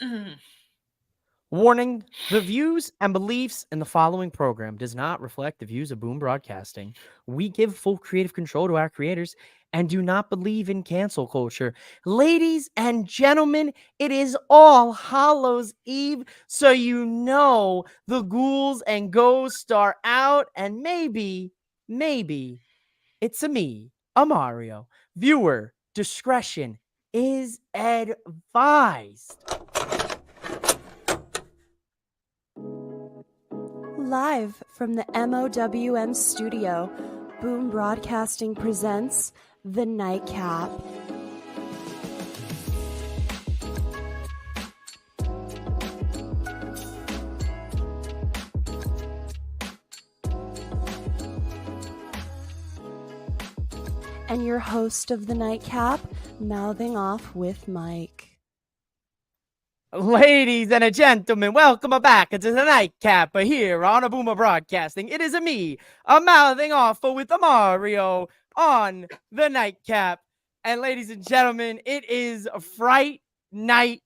Mm. Warning, the views and beliefs in the following program does not reflect the views of Boom Broadcasting. We give full creative control to our creators and do not believe in cancel culture. Ladies and gentlemen, it is All Hallows Eve, so you know the ghouls and ghosts are out, and maybe it's a Mario. Viewer discretion is advised. Live from the MOWM studio, Boom Broadcasting presents The Nightcap. And your host of The Nightcap, mouthing off with Mike. Ladies and gentlemen, welcome back to the Nightcap here on a Boomer Broadcasting. It is a mouthing off with Mario on the Nightcap. And ladies and gentlemen, it is Fright Night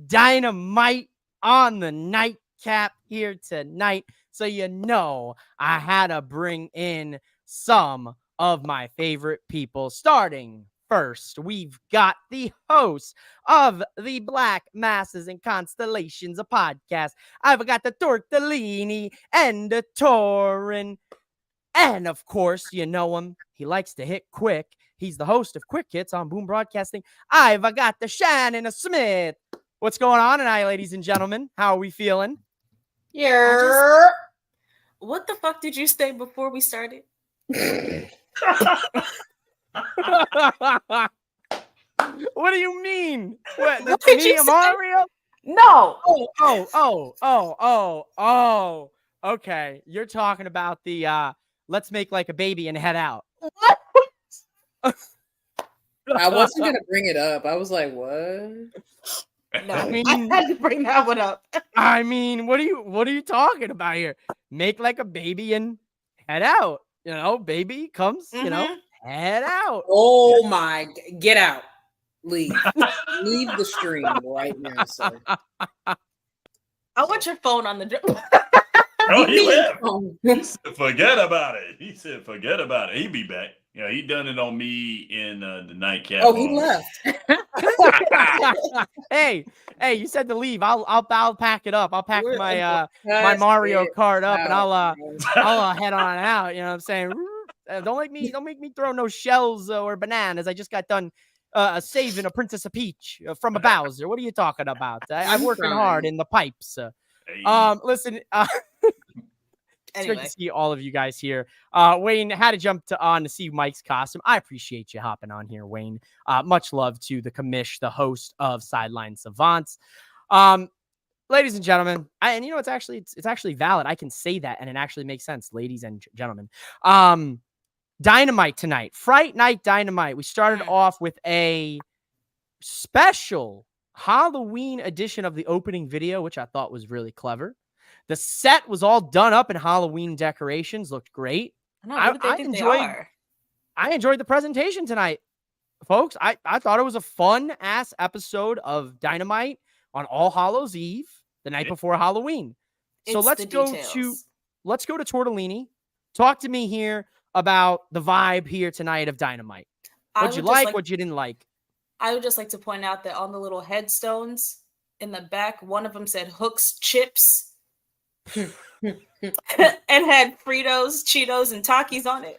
Dynamite on the Nightcap here tonight. So you know I had to bring in some of my favorite people. Starting first, we've got the host of the Black Masses and Constellations, a podcast. I've got the Tortellini and the Torin. And of course, you know him. He likes to hit quick. He's the host of Quick Hits on Boom Broadcasting. I've got the Shannon Smith. What's going on tonight, ladies and gentlemen? How are we feeling? Yeah. What the fuck did you say before we started? What do you mean? What did you say? Mario? No. Oh. Okay, you're talking about the let's make like a baby and head out. What? I wasn't gonna bring it up. I was like, what? No, I had to bring that one up. I mean, what are you talking about here? Make like a baby and head out. You know, baby comes, you know, head out. Oh my, get out. Leave. Leave the stream right now, sir. I want your phone on the Oh, he left. He said, forget about it. He said, forget about it. He'll be back. You know, he done it on me in the Nightcap. Oh, he left. Hey, you said to leave. I'll pack it up. I'll pack my my Mario Kart up, and I'll head on out. You know what I'm saying? Don't make me throw no shells or bananas. I just got done saving a Princess Peach from a Bowser. What are you talking about? I'm working hard in the pipes. Listen. It's great to see all of you guys here. Wayne had to jump on to see Mike's costume. I appreciate you hopping on here, Wayne. Much love to the commish, the host of Sideline Savants. Ladies and gentlemen, and you know it's actually valid. I can say that, and it actually makes sense, ladies and gentlemen. Dynamite tonight, Fright Night Dynamite. We started off with a special Halloween edition of the opening video, which I thought was really clever. The set was all done up in Halloween decorations. Looked great. I enjoyed the presentation tonight, folks. I thought it was a fun-ass episode of Dynamite on All Hallows Eve, the night before Halloween. So let's go to Tortellini. Talk to me here about the vibe here tonight of Dynamite. What'd you like? What you didn't like? I would just like to point out that on the little headstones in the back, one of them said Hooks Chips. And had Fritos, Cheetos, and Takis on it.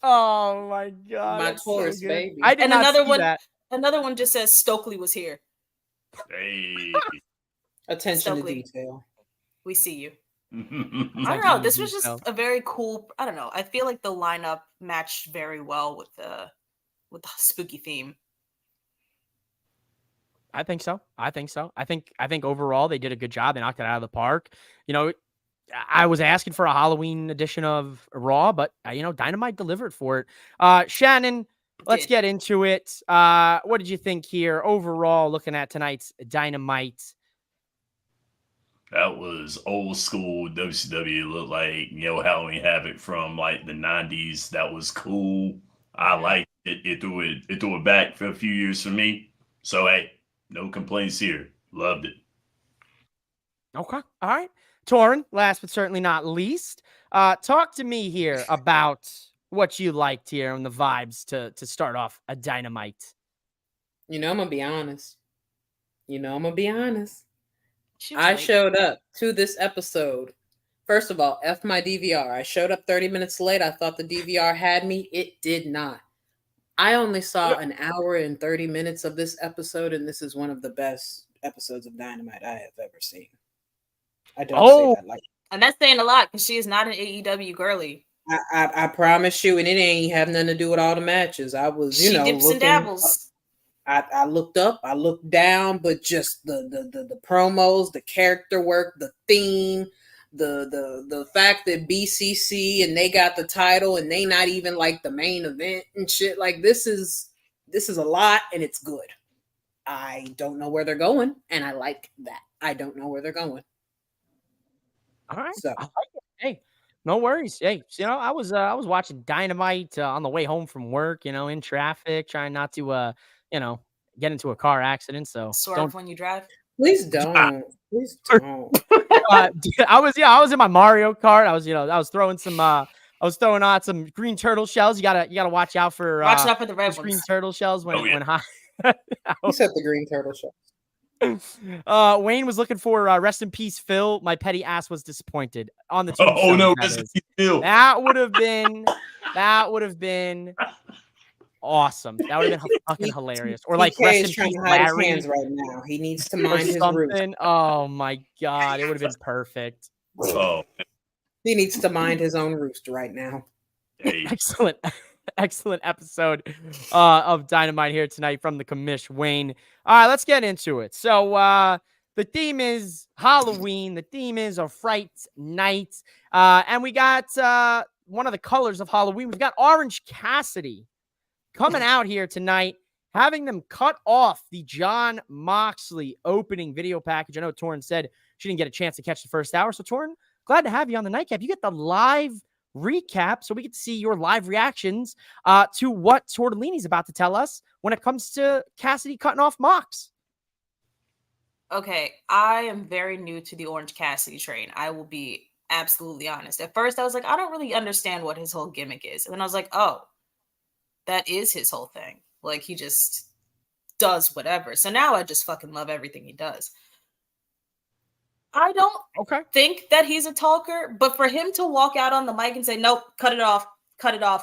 Oh my god! My Taurus baby. I did not see that. Another one just says Stokely was here. Hey, attention to detail. We see you. I don't know. This was just a very cool. I don't know. I feel like the lineup matched very well with the spooky theme. I think so. I think overall they did a good job. They knocked it out of the park. You know, I was asking for a Halloween edition of Raw, but you know, Dynamite delivered for it. Shannon, let's get into it. What did you think here overall? Looking at tonight's Dynamite. That was old school WCW. Looked like, you know, Halloween Havoc from like the 90s. That was cool. I liked it. It threw it back for a few years for me. So hey, no complaints here. Loved it. Okay. All right. Torrin, last but certainly not least, talk to me here about what you liked here and the vibes to start off a Dynamite. I'm gonna be honest. She was I late. showed up to this episode. First of all, F my DVR. I showed up 30 minutes late. I thought the DVR had me. It did not. I only saw an hour and 30 minutes of this episode, and this is one of the best episodes of Dynamite I have ever seen. I don't say that like. And that's saying a lot because she is not an AEW girly. I promise you, and it ain't have nothing to do with all the matches. I was, She dips looking, and dabbles. I looked up, I looked down, but just the promos, the character work, the theme, the fact that BCC and they got the title and they not even like the main event and shit. Like this is a lot and it's good. I don't know where they're going, and I like that. I don't know where they're going. All right. So I like it. Hey, no worries. Hey, I was watching Dynamite on the way home from work, in traffic, trying not to get into a car accident. So Swerve when you drive. please don't. Please don't. I was in my Mario Kart. I was throwing out some green turtle shells. You gotta watch out for Watching out for the red those green ones. turtle shells when high. You said the Green Turtle show. Wayne was looking for rest in peace, Phil. My petty ass was disappointed on the Oh tombstone, no, that rest in is. peace, Phil. That would have been awesome. That would have been fucking hilarious. Or like PK rest is in trying peace, to hide his Larry, hands right now. He needs to or mind his roots. something. Oh my god, it would have been perfect. Oh, He needs to mind his own roost right now. hey. Excellent episode of Dynamite here tonight from the commish, Wayne. All right, let's get into it. So the theme is Halloween. The theme is a Fright night. And we got one of the colors of Halloween. We've got Orange Cassidy coming out here tonight, having them cut off the Jon Moxley opening video package. I know Torrin said she didn't get a chance to catch the first hour. So Torrin, glad to have you on the nightcap. You get the live recap, so we get to see your live reactions to what Tortellini's about to tell us when it comes to Cassidy cutting off Mox. Okay, I am very new to the Orange Cassidy train. I will be absolutely honest. At first, I was like, I don't really understand what his whole gimmick is. And then I was like, oh, that is his whole thing. Like, he just does whatever. So now I just fucking love everything he does. I don't think that he's a talker, but for him to walk out on the mic and say, nope, cut it off,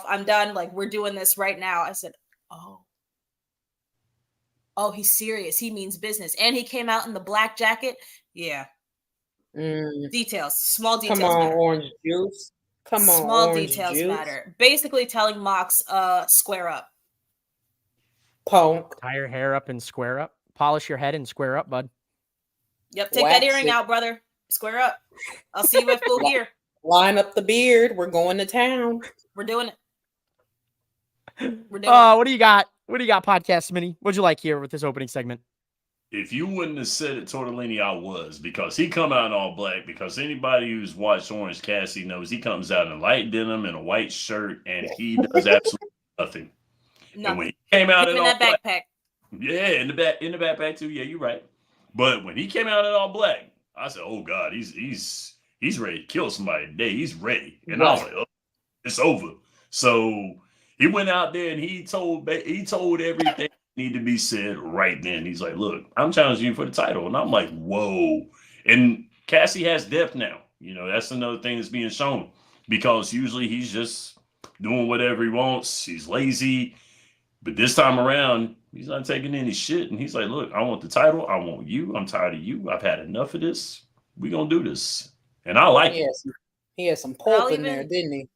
I'm done. Like, we're doing this right now. I said, oh, he's serious. He means business. And he came out in the black jacket. Yeah. Details. Small details. Come on, matter. orange juice. Come on, small orange details juice. matter. Basically telling Mox, square up. Punk. Tie your hair up and square up. Polish your head and square up, bud. Yep, take Wax that earring out, brother. Square up. I'll see you at full gear. Line up the beard. We're going to town. We're doing it. What do you got? What do you got, Podcast Mini? What'd you like here with this opening segment? If you wouldn't have said it, Tortellini, I was, because he come out in all black. Because anybody who's watched Orange Cassidy knows he comes out in light denim and a white shirt, and he does absolutely nothing. And when he came out in all that black, backpack. yeah, in the backpack too. Yeah, you're right. But when he came out in all black, I said, "Oh God, he's ready to kill somebody today. He's ready." And I was like, "Oh, it's over." So he went out there and he told everything that needed to be said right then. He's like, "Look, I'm challenging you for the title," and I'm like, "Whoa!" And Cassie has depth now. That's another thing that's being shown, because usually he's just doing whatever he wants. He's lazy. But this time around, he's not taking any shit. And he's like, look, I want the title. I want you. I'm tired of you. I've had enough of this. We're going to do this. And I like it. He had some pulp in there, didn't he?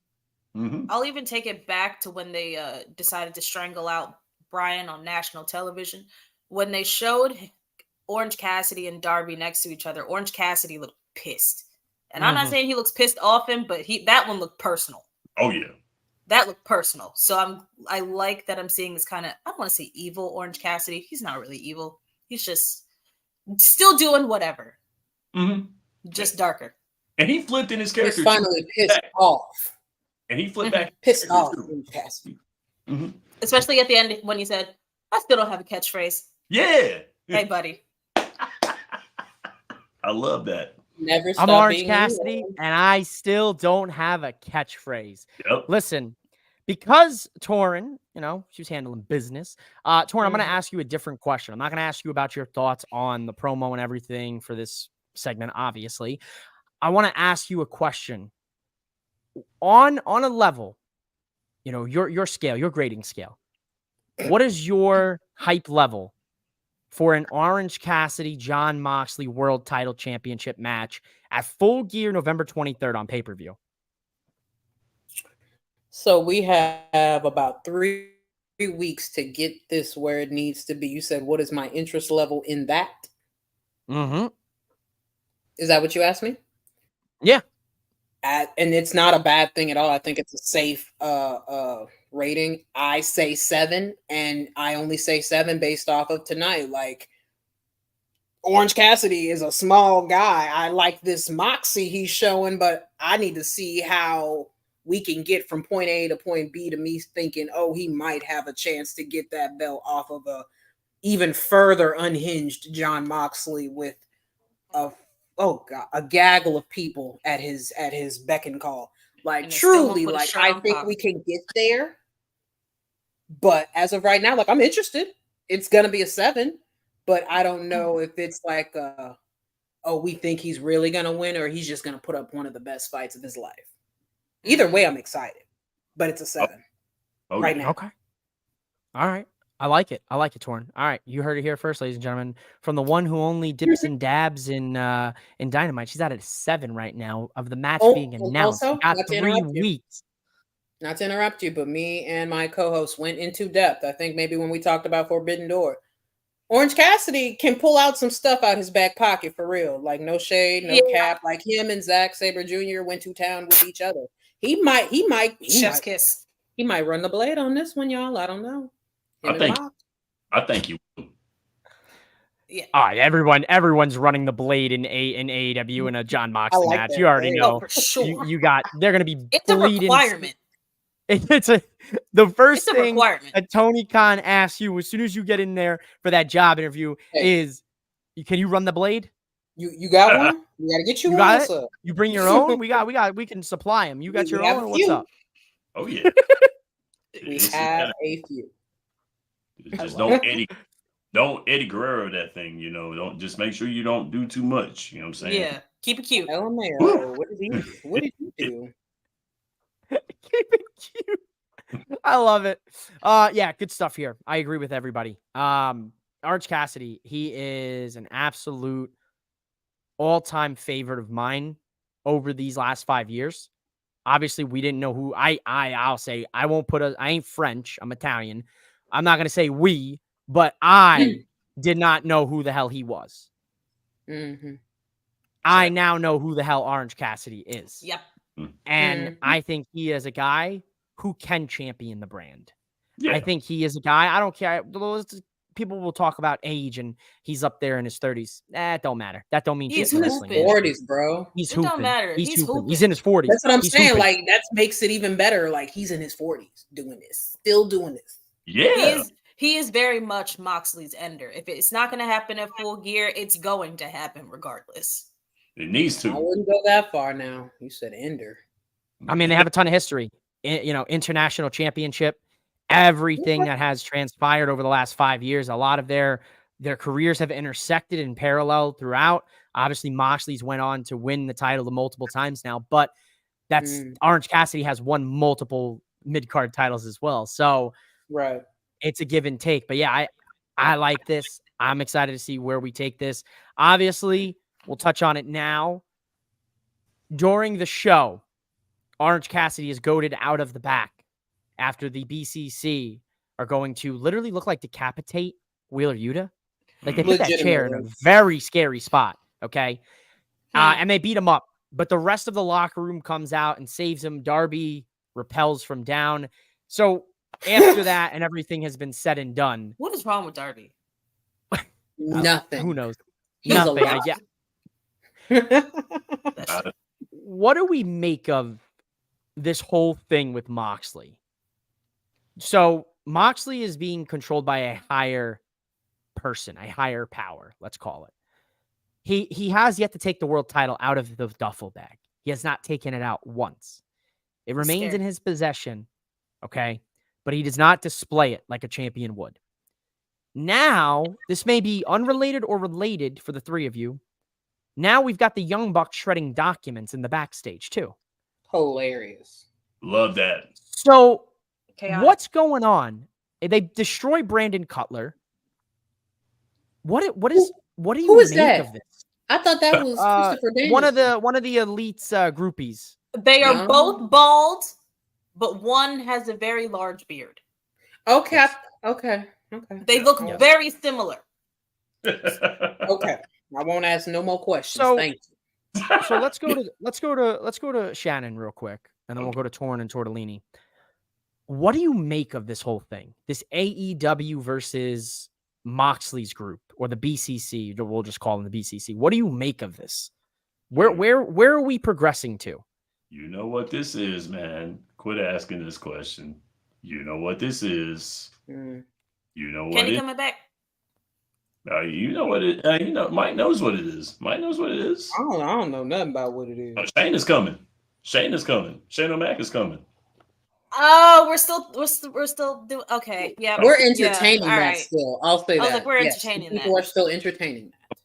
Mm-hmm. I'll even take it back to when they decided to strangle out Brian on national television. When they showed Orange Cassidy and Darby next to each other, Orange Cassidy looked pissed. And I'm not saying he looks pissed often, but that one looked personal. Oh, yeah. That looked personal. So I like that I'm seeing this kind of, I don't want to say evil Orange Cassidy. He's not really evil. He's just still doing whatever. Mm-hmm. Just darker. And he flipped in his character. He's finally pissed off. And he flipped back. Pissed off Orange Cassidy. Mm-hmm. Especially at the end when he said, I still don't have a catchphrase. Yeah. Hey, buddy. I love that. Never I'm stop Orange being Cassidy, you. and I still don't have a catchphrase. Yep. Listen, because Torin, she was handling business. Torin, I'm going to Mhm. ask you a different question. I'm not going to ask you about your thoughts on the promo and everything for this segment, obviously. I want to ask you a question. On a level, your scale, your grading scale. What is your hype level for an Orange Cassidy John Moxley World Title Championship match at Full Gear November 23rd on pay-per-view? So we have about 3 weeks to get this where it needs to be. You said, what is my interest level in that? Mm-hmm. Is that what you asked me? Yeah. And it's not a bad thing at all. I think it's a safe rating. I say 7, and I only say 7 based off of tonight. Like, Orange Cassidy is a small guy. I like this moxie he's showing, but I need to see how we can get from point A to point B to me thinking, oh, he might have a chance to get that belt off of a even further unhinged John Moxley with a gaggle of people at his beck and call. Like, And they still won't truly, put a like, shirt I on think Pac. we can get there. But as of right now, like, I'm interested. It's gonna be a 7, but I don't know if it's like we think he's really gonna win or he's just gonna put up one of the best fights of his life. Either way, I'm excited. But it's a 7 Oh, right yeah. now. Okay. All right. I like it. Torn. All right. You heard it here first, ladies and gentlemen. From the one who only dips and dabs in Dynamite. She's at a 7 right now of the match being And announced. also, We got not to 3 interrupt you. weeks. Not to interrupt you, but me and my co-host went into depth. I think maybe when we talked about Forbidden Door. Orange Cassidy can pull out some stuff out his back pocket for real. Like, no shade, no cap. Like, him and Zack Sabre Jr. went to town with each other. He might Chef's kiss. He might run the blade on this one, y'all. I don't know. I think you will. Yeah. All right, everyone's running the blade in AEW in a John Moxley like match. that. You already Oh, know. for sure. They're gonna be It's a bleeding. requirement. The first It's a thing requirement. that Tony Khan asks you as soon as you get in there for that job interview is, can you run the blade? You got one? We gotta get you one. got What's it? up? You bring your own? We can supply them. You got your have own, a or what's few. up? Oh, yeah. We have a few. Just don't Eddie Guerrero that thing, Don't just make sure you don't do too much. You know what I'm saying? Yeah. Keep it cute. El Mayo, what did he do? Keep it cute. I love it. Yeah, good stuff here. I agree with everybody. Orange Cassidy, he is an absolute all-time favorite of mine over these last 5 years. Obviously, we didn't know who I'll say I won't put I ain't French. I'm Italian. I'm not gonna say we, but I did not know who the hell he was. Mm-hmm. I now know who the hell Orange Cassidy is. Yep. And I think he is a guy who can champion the brand. Yeah. I think he is a guy. I don't care. People will talk about age and he's up there in his 30s. It don't matter. That don't mean He's shit. in his hooping. 40s, bro. He's It hooping. don't matter. He's He's hooping. He's hooping. in his 40s. That's what I'm He's saying. hooping. Like, that makes it even better. Like, he's in his 40s doing this, still doing this. Yeah. He is very much Moxley's ender. If it's not going to happen at Full Gear, it's going to happen regardless. It needs I to. wouldn't go that far now. You said Ender. I mean, they have a ton of history. International championship, everything that has transpired over the last 5 years. A lot of their careers have intersected in parallel throughout. Obviously, Moxley's went on to win the title multiple times now, but that's Orange Cassidy has won multiple mid-card titles as well. So Right. it's a give and take. But yeah, I like this. I'm excited to see where we take this. Obviously, we'll touch on it now. During the show, Orange Cassidy is goaded out of the back after the BCC are going to literally look like decapitate Wheeler Yuta. Like, they put that chair in a very scary spot, okay? And they beat him up. But the rest of the locker room comes out and saves him. Darby repels from down. So after that and everything has been said and done. What is wrong with Darby? Nothing. Who knows? He's Nothing. alive. What do we make of this whole thing with Moxley? So Moxley is being controlled by a higher person, a higher power, let's call it. he has yet to take the world title out of the duffel bag. He has not taken it out once. It remains in his possession, okay? But he does not display it like a champion would. Now, this may be unrelated or related for the three of you. Now we've got the Young Bucks shredding documents in the backstage too. Hilarious. Love that. So Chaotic. what's going on? They destroy Brandon Cutler. What do you Who is make that? of this? I thought that was Christopher Danielson. One of the elite's groupies. They are both bald, but one has a very large beard. Okay. Yes. Okay. They look very similar. Okay. I won't ask no more questions. So- Thank you. So let's go to Shannon real quick, and then we'll go to Torn and Tortellini. What do you make of this whole thing? This AEW versus Moxley's group, or the BCC? We'll just call them the BCC. What do you make of this? Where are we progressing to? You know what this is, man. Quit asking this question. You know what this is. Mm. You know what Kenny it. coming back? You know what it. Mike knows what it is. Mike knows what it is. I don't know nothing about what it is. Oh, Shane is coming. Shane O'Mac is coming. Oh, we're still doing okay. Yeah, We're entertaining all that right. still. I'll say I was that. like, we're Yes, entertaining people that. are still entertaining that.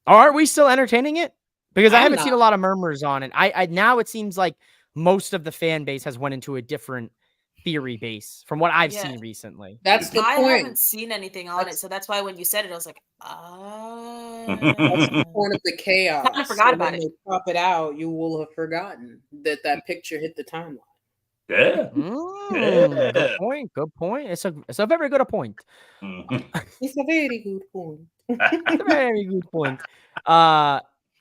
Are we still entertaining it? Because I I'm haven't seen a not. lot of murmurs on it. I now it seems like most of the fan base has went into a different theory base from what I've Yeah. seen recently. That's the I point. haven't seen anything on it, That's- so that's why when you said it, I was like, That's the point of the chaos. I forgot So about when it. they pop it out, you will have forgotten that picture hit the timeline. Yeah. Good Yeah. point. Good point. It's a very good point. Mhm. It's a very good point. It's a very good point.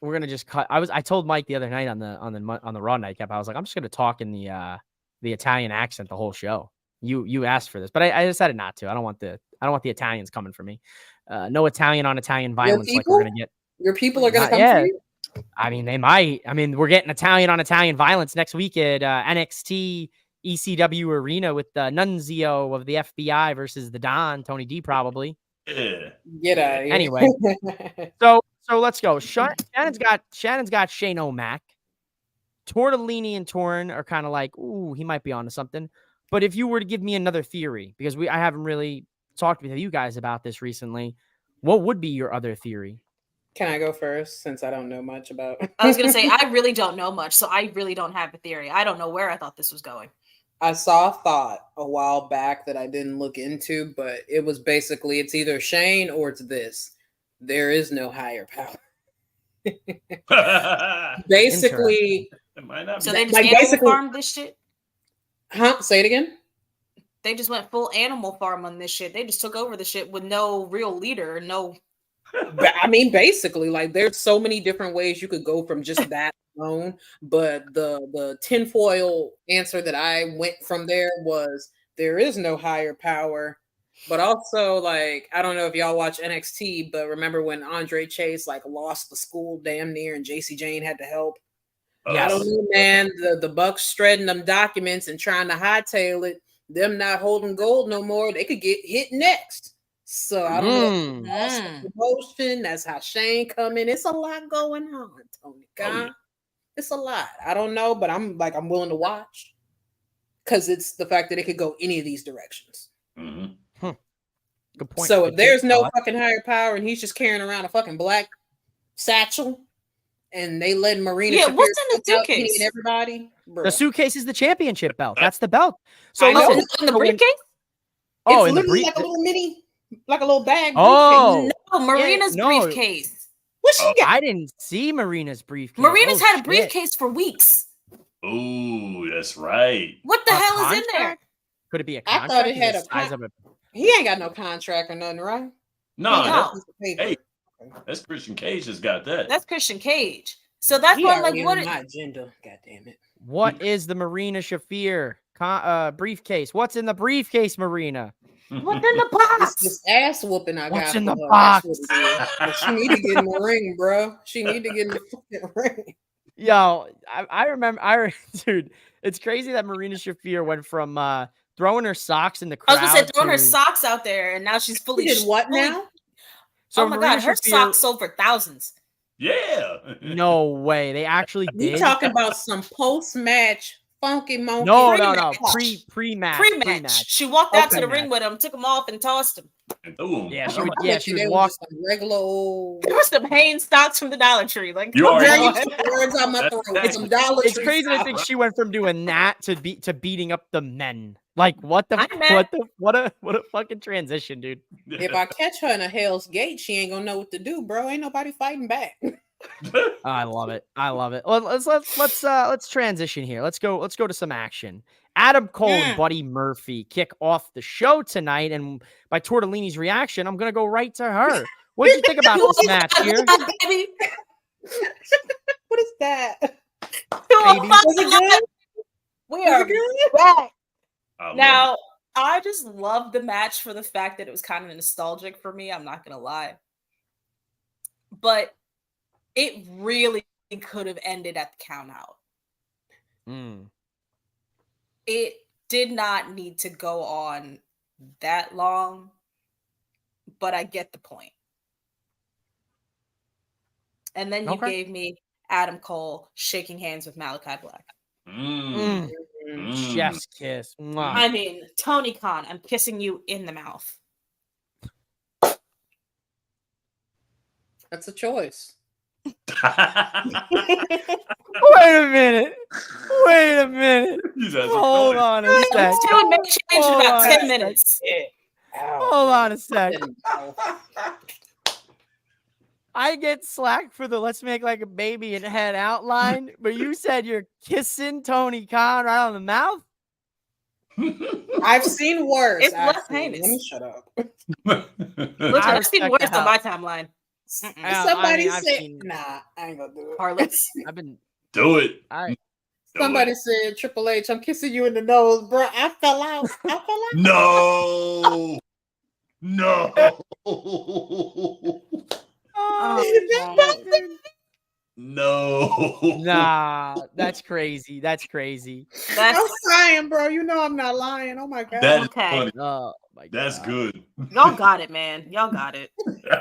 We're gonna just cut. I told Mike the other night on the Raw nightcap. I was like, I'm just gonna talk in the Italian accent the whole show. You asked for this, but I decided not to. I don't want the Italians coming for me. No Italian on Italian violence like we're gonna get. Your people are going to Not come for yet. you? I mean, they might. I mean, we're getting Italian on Italian violence next week at NXT ECW Arena with the Nunzio of the FBI versus the Don, Tony D probably. Yeah. Get out of here. Anyway. So let's go. Shannon's got Shane O'Mac. Tortellini and Torn are kind of like, ooh, he might be onto something. But if you were to give me another theory, because I haven't really talked with you guys about this recently, what would be your other theory? Can I go first since I don't know much about I was gonna say I really don't know much, so I really don't have a theory. I don't know where I thought this was going. I saw a thought a while back that I didn't look into, but it was basically it's either Shane or it's this. There is no higher power. Basically, It might not So be. they just Like, animal basically- farmed this shit. Say it again. They just went full animal farm on this shit. They just took over the shit with no real leader, no. I mean, basically, like there's so many different ways you could go from just that alone. But the tinfoil answer that I went from there was there is no higher power. But also, like, I don't know if y'all watch NXT, but remember when Andre Chase like lost the school damn near and JC Jane had to help? I don't know, man. The Bucks shredding them documents and trying to hightail it, them not holding gold no more, they could get hit next. So I don't know. If Mm. promotion. That's how Shane come in. It's a lot going on, Tony Khan. yeah. It's a lot. I don't know, but I'm willing to watch because it's the fact that it could go any of these directions. Mhm. Good point. So Good if there's take. no I like- fucking higher power and he's just carrying around a fucking black satchel, and they let Marina Yeah, Shafir what's in the come out suitcase? hitting everybody, the bruh. suitcase is the championship belt. That's the belt. So I know. listen, in the so when- briefcase? oh, It's in the literally brief. like a little mini, like a little bag. Oh, No, Marina's no. briefcase. What she Oh, got? I didn't see Marina's briefcase. Marina's Oh, had a shit. briefcase for weeks. Ooh, that's right. What the A hell is in there? contract? Could it be a I contract? thought it Is had the a size of a. He ain't got no contract or nothing, right? No, No. that's, Piece of paper. hey, that's Christian Cage has got that. That's Christian Cage. So that's He why I'm already like, what? on my agenda. God damn it. What is the Marina Shafir briefcase? What's in the briefcase, Marina? What's in the It's box? this ass whooping I What's got. in for the her. box? That's what it is. But she need to get in the ring, bro. She need to get in the fucking ring. Yo, I remember, dude, it's crazy that Marina Shafir went from throwing her socks in the I crowd. was gonna say throwing her to- socks out there, and now she's fully. She did what now? So Oh my Marina god, her Shafir- socks sold for thousands. Yeah. No way. They actually We did. talking about some post-match funky monkey. No. pre-match. Pre-match. Pre-match. She walked out to the Okay. ring with him, took him off, and tossed him. And threw 'em. Yeah, I she would. bet Yeah, you she they would was walk. just some regular old. There were some Hanes stocks from the Dollar Tree. Like, You come already Girl, know. you on. took the words out my throat. That's- Some Dollar It's Tree crazy to stock. think she went from doing that to beating up the men. Like what the I'm mad. what a fucking transition, dude. If I catch her in a Hell's Gate, she ain't gonna know what to do, bro. Ain't nobody fighting back. I love it. Well, let's transition here. Let's go to some action. Adam Cole and Buddy Murphy kick off the show tonight, and by Tortellini's reaction, I'm gonna go right to her. What did you think about this match here? Baby. What is that? Baby. Was it good? We Was are it good? back. I love Now, I just love the match for the fact that it was kind of nostalgic for me. I'm not going to lie. But it really could have ended at the count out. It did not need to go on that long, but I get the point. And then you Okay. gave me Adam Cole shaking hands with Malachi Black. Chef's kiss. Mwah. I mean, Tony Khan, I'm kissing you in the mouth. That's a choice. Wait a minute. Hold on a sec. Still make change in Hold about on. 10 minutes. Hold on a sec. I get slack for the let's make like a baby and head outline, but you said you're kissing Tony Khan right on the mouth? I've seen worse. It's less actually. heinous. Let me shut up. Listen, I I've seen respect worse the on my hell. timeline. Somebody I've said, seen- "Nah, I ain't gonna do it." Harlots. I've been Do it. I Do Somebody it. said, "Triple H, I'm kissing you in the nose, bro." I fell out. No. No. No. Nah, that's crazy. That's crazy. I'm That's crying, bro. You know I'm not lying. Oh my god. That is Okay. funny. Oh my god. That's good. y'all got it, man. Y'all got it.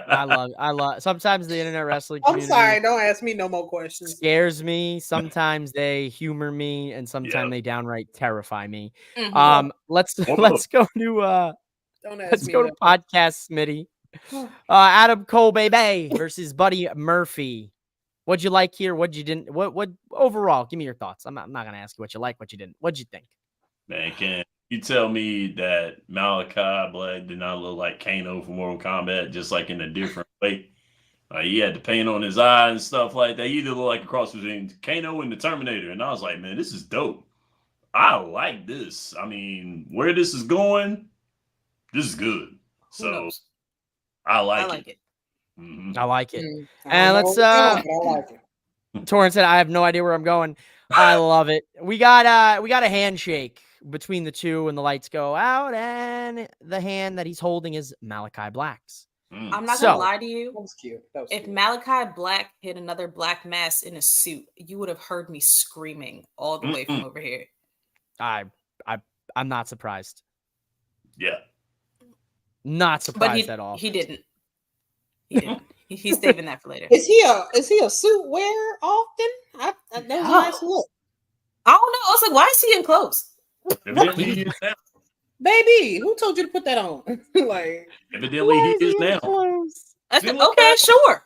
I love sometimes the internet wrestling I'm community sorry. Don't ask me no more questions. scares me. Sometimes they humor me, and sometimes Yep. they downright terrify me. Mhm. Let's Whoa. let's go to Don't ask let's me. go to no- podcast Smitty. Adam Cole baby versus Buddy Murphy. What'd you like here? What'd you didn't? What overall? Give me your thoughts. I'm not gonna ask you what you like, what you didn't. What'd you think? Man, can you tell me that Malachi Black did not look like Kano from Mortal Kombat, just like in a different way? He had the paint on his eye and stuff like that. He either looked like a cross between Kano and the Terminator. And I was like, man, this is dope. I like this. I mean, where this is going, this is good. Who So knows? I like, I like it. Mhm. I like it. I And don't let's, know where it's going, but I like it. Torrance said, "I have no idea where I'm going." I love it. We got a handshake between the two, and the lights go out, and the hand that he's holding is Malachi Black's. Mm. I'm not So- gonna lie to That you. was cute. That was If cute. Malachi Black hit another black mass in a suit, you would have heard me screaming all the way from over here. I'm not surprised. Yeah. Not But surprised at all. he didn't. He didn't. He's saving that for later. Is he a suit wearer often? That was a nice look. I don't know. I was like, why is he in clothes? Evidently he is now. Baby, who told you to put that on? Like, Evidently he is now. I said, Didn't look okay, bad. sure.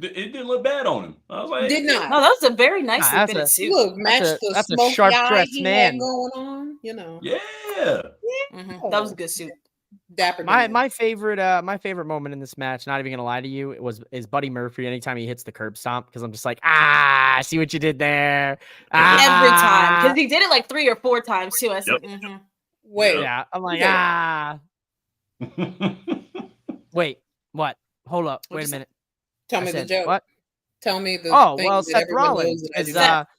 It didn't look bad on him. I was like, did not. No, that was a very nicely that's fitted a- suit. Look, match the that's a smoky sharp eye dressed he man. had going on. You know, Yeah. Mhm. That was a good suit. dapper. My dude. my favorite moment in this match, not even gonna lie to you, is Buddy Murphy anytime he hits the curb stomp, because I'm just like, I see what you did there. Every time. Ah. Because he did it like 3 or 4 times too. I said, Yep. mhm. Wait, Yeah, I'm like, Yeah. wait, what? Hold up, wait What'd a you say? minute. tell I me the said, joke. what? Tell me the. Oh, thing well, that Seth everyone knows Rollins, that I because do.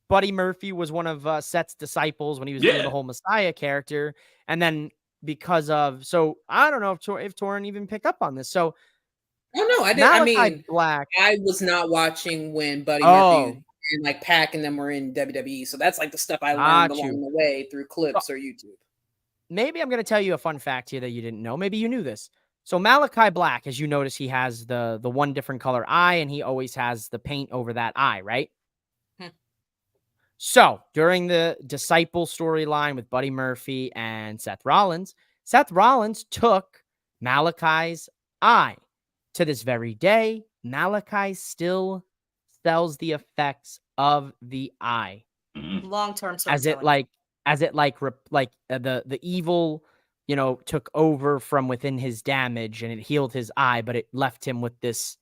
Buddy Murphy was one of Seth's disciples when he was doing Yeah. the whole Messiah character, and then because of I don't know if Torrin even picked up on this. So Oh no, I didn't. I Malachi mean, Black. I was not watching when Buddy Oh. Murphy and like Pac and them were in WWE. So that's like the stuff I Got learned you. along the way through clips or YouTube. Maybe I'm going to tell you a fun fact here that you didn't know. Maybe you knew this. So Malachi Black, as you notice, he has the one different color eye, and he always has the paint over that eye, right? So during the Disciple storyline with Buddy Murphy and Seth Rollins took Malachi's eye. To this very day, Malachi still sells the effects of the eye. Long-term As it the evil, took over from within his damage and it healed his eye, but it left him with this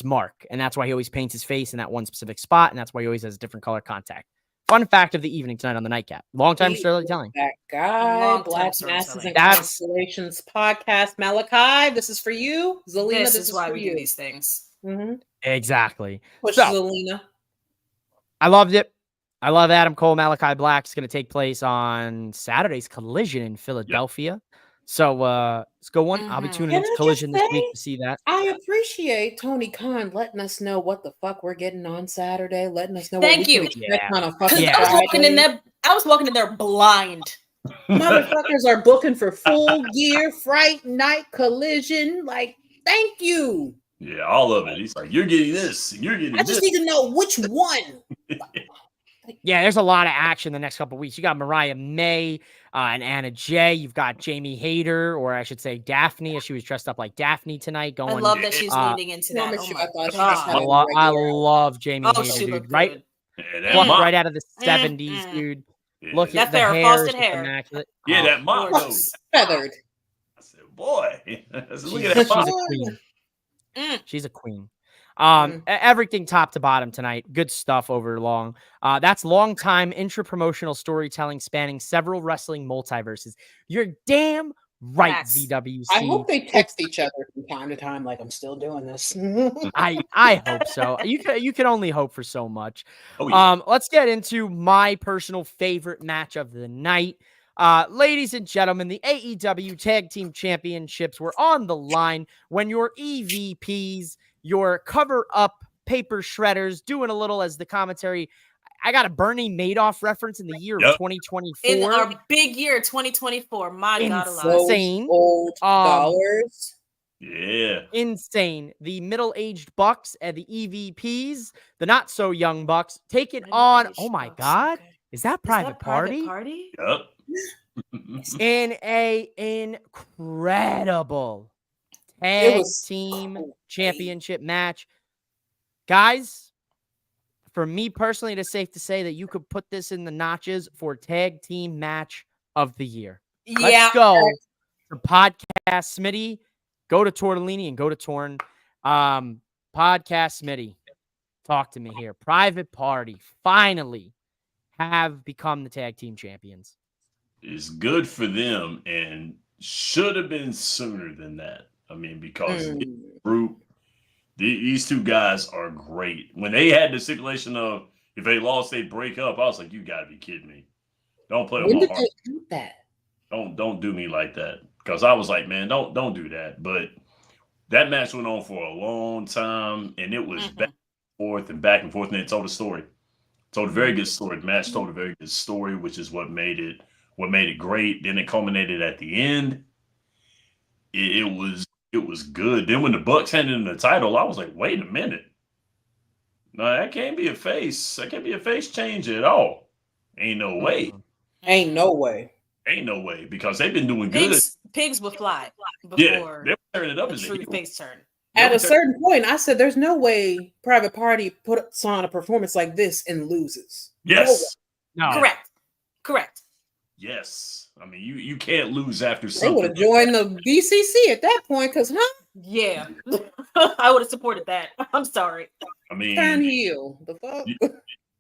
mark. And that's why he always paints his face in that one specific spot. And that's why he always has a different color contact. Fun fact of the evening tonight on the Nightcap. Long time storytelling. That guy, Long-time Black storytelling. Masses and That's- Constellations podcast. Malachi, this is for you. Zelina, This this is why for we you. do these things. Exactly. Push So- Zelina. I loved it. I love Adam Cole, Malachi Black. It's going to take place on Saturday's Collision in Philadelphia. So it's a good one. I'll be tuning Can into I Collision just this week say, to see that. I appreciate Tony Khan letting us know what the fuck we're getting on Saturday, letting us know Thank what we you. can expect Yeah. on a fucking Yeah. I was walking in there blind. Motherfuckers are booking for Full Gear, Fright Night, Collision. Like, thank you. Yeah, all of it. He's like, you're getting this, and you're getting I just this. need to know which one. Yeah, there's a lot of action the next couple of weeks. You got Mariah May and Anna Jay. You've got Jamie Hayter, or I should say Daphne, as she was dressed up like Daphne tonight. I Going, love that she's leaning into that. Promise Oh you, my I thought she God. just had I love Jamie Oh, Hayter, she dude. looked Right, good. Yeah, that plucked mop. right out of the 70s, dude. Yeah, Look That at the fair hair, frosted it's just hair. immaculate. yeah, Oh, that mop. gorgeous. though. feathered. I said, boy, I said, look she's, at that she's mop. a queen. Mm. She's a queen. Mm. Everything top to bottom tonight. Good stuff over long. That's long time intra-promotional storytelling spanning several wrestling multiverses. You're damn right, Facts. ZWC. I hope they text each other from time to time, like I'm still doing this. I hope so. You can only hope for so much. Oh, yeah. Let's get into my personal favorite match of the night. Ladies and gentlemen, the AEW Tag Team Championships were on the line when your EVPs, your cover-up paper shredders, doing a little as the commentary. I got a Bernie Madoff reference in the year of Yep. 2024. In our big year, 2024. My God, alive. Those Insane. old dollars. Yeah. Insane. The middle-aged Bucks and the EVPs, the not-so-young Bucks, taking Middle on, aged oh my Bucks, God, okay. is that Is Private that Party? Party? Yep. In a incredible It tag was team great. championship match. Guys, for me personally, it is safe to say that you could put this in the notches for tag team match of the year. Yeah. Let's go to Podcast Smitty. Go to Tortellini and go to Torn. Podcast Smitty. Talk to me here. Private Party finally have become the tag team champions. It's good for them and should have been sooner than that. I mean, because this group, these two guys are great. When they had the stipulation of if they lost, they break up, I was like, you got to be kidding me. Don't play When with did my heart. they do that? Don't do me like that. Because I was like, man, don't do that. But that match went on for a long time, and it was back and forth, and it told a story. Told a very good story. The match told a very good story, which is what made it great. Then it culminated at the end. It was good. Then when the Bucks handed him the title, I was like, wait a minute. No, that can't be a face. That can't be a face change at all. Ain't no way. Ain't no way. Ain't no way. Because they've been doing good. Pigs would fly Yeah, before they were turning it up a as a true heel. face turn. At a certain point, I said, "There's no way Private Party puts on a performance like this and loses." Yes. No. Correct. Yes. I mean, you can't lose after They something. would have joined the BCC at that point, because Yeah. I would have supported that. I'm sorry. I mean, turn heel. The fuck?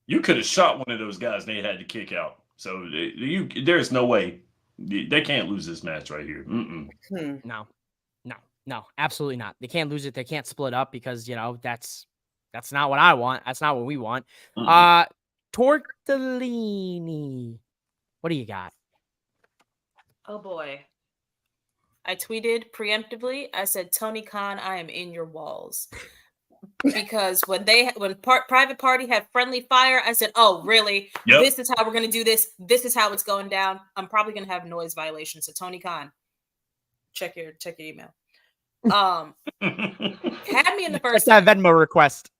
you could have shot one of those guys and they had to kick out. So there's no way. They can't lose this match right here. Mm-mm. No, absolutely not. They can't lose it. They can't split up because, that's not what I want. That's not what we want. Mm-mm. Tortellini. What do you got? Oh boy. I tweeted preemptively. I said, Tony Khan, I am in your walls. Because when Private Party had friendly fire, I said, oh, really? Yep. This is how we're going to do this. This is how it's going down. I'm probably going to have noise violations. So Tony Khan, check your email. Had me in the Check first that half. Venmo request.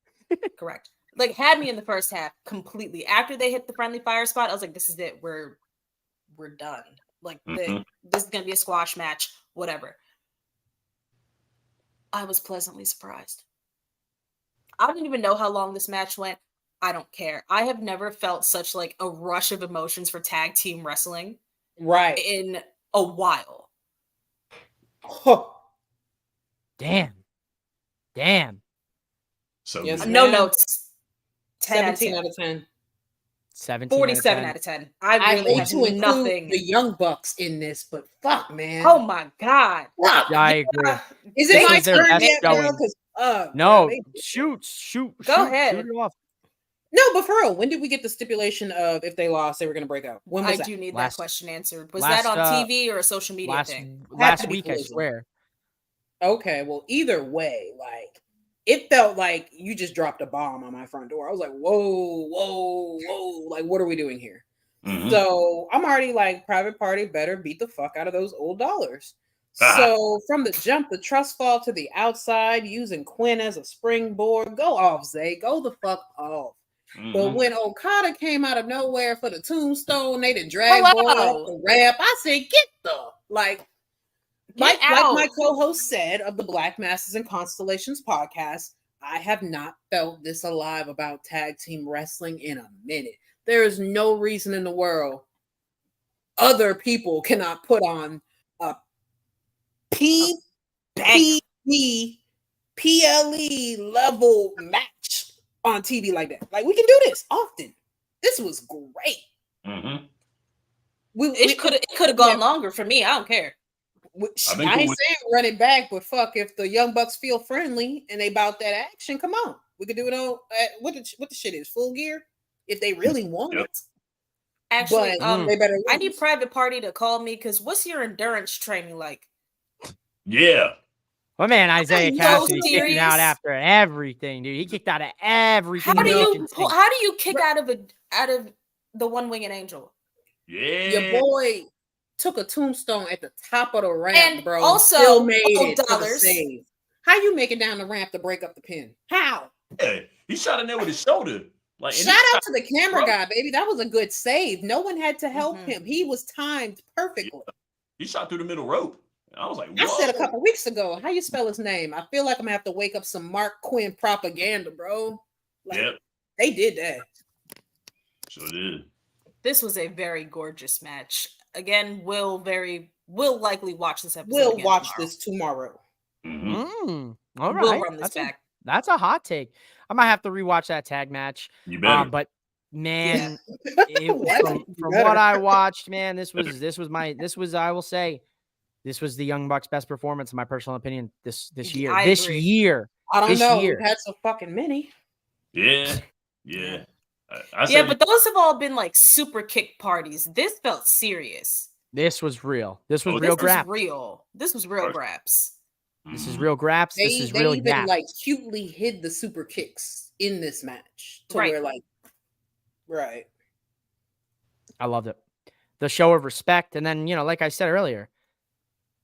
Correct. Like, had me in the first half completely. After they hit the friendly fire spot, I was like, this is it. We're done. Like, this is gonna be a squash match. Whatever. I was pleasantly surprised. I don't even know how long this match went. I don't care. I have never felt such like a rush of emotions for tag team wrestling Right. in a while. Huh. Damn. So Yes, good. No ma'am. notes. 10 out of 17 10. out of 10. 17 47 out out of of 10. I I really hate have to include nothing. the Young Bucks in this, but fuck, man. Oh my god. Fuck. Yeah, I agree. Is This it my was their turn best yet, bro? showing. Because No, they- shoot Go ahead. it off. no, but for real, when did we get the stipulation of if they lost, they were gonna break up? When was I that? do need Last- that question answered. Was last, that on TV or a social media thing? Last to be week, I Collision. swear. Okay, well, either way, like it felt like you just dropped a bomb on my front door. I was like, whoa, like what are we doing here? Mhm. So I'm already like, private party better beat the fuck out of those old dollars. So from the jump, the trust fall to the outside, using Quinn as a springboard. Go off, Zay. Go the fuck off. But when Okada came out of nowhere for the tombstone, they didn't drag boy off the ramp. I said, get the like my co-host said of the Black Masters and Constellations podcast, I have not felt this alive about tag team wrestling in a minute. There is no reason in the world other people cannot put on a PPE PLE level match on TV like that. Like we can do this often. This was great. Mm-hmm. It could have gone longer for me. I don't care. I ain't saying run it back, but fuck, if the Young Bucks feel friendly and they bout that action, come on. We could do it on what the shit is, Full Gear? If they really want it. Actually, but they better I need private party to call me because what's your endurance training like? Yeah. My man Isaiah Cassidy serious? kicking out after everything, dude. He kicked out of everything. How do you kick out of the one-winged angel? Yeah. Your boy took a tombstone at the top of the ramp, And bro. also, still made it $12. to the save. How you make it down the ramp to break up the pin? How? Yeah. He shot in there with his shoulder. Like, shout out to the camera guy, baby. That was a good save. No one had to help him. He was timed perfectly. Yeah. He shot through the middle rope. I was like, whoa. I said a couple weeks ago, how you spell his name? I feel like I'm gonna have to wake up some Mark Quinn propaganda, bro. Like, they did that. Sure did. This was a very gorgeous match. Again, we'll likely watch this episode. We'll watch this tomorrow. Mm-hmm. All right. We'll run this back. That's a hot take. I might have to rewatch that tag match. You better. But man, from what I watched, man, this was I will say, this was the Young Bucks' best performance, in my personal opinion, this year. I agree. I don't know. Year. We've had so fucking many. Yeah. But those have all been like super kick parties. This felt serious. This was real. This was real grabs. This was real grabs. This is real grabs. This is real. They even like cutely hid the super kicks in this match to where like, right. I loved it. The show of respect, and then like I said earlier,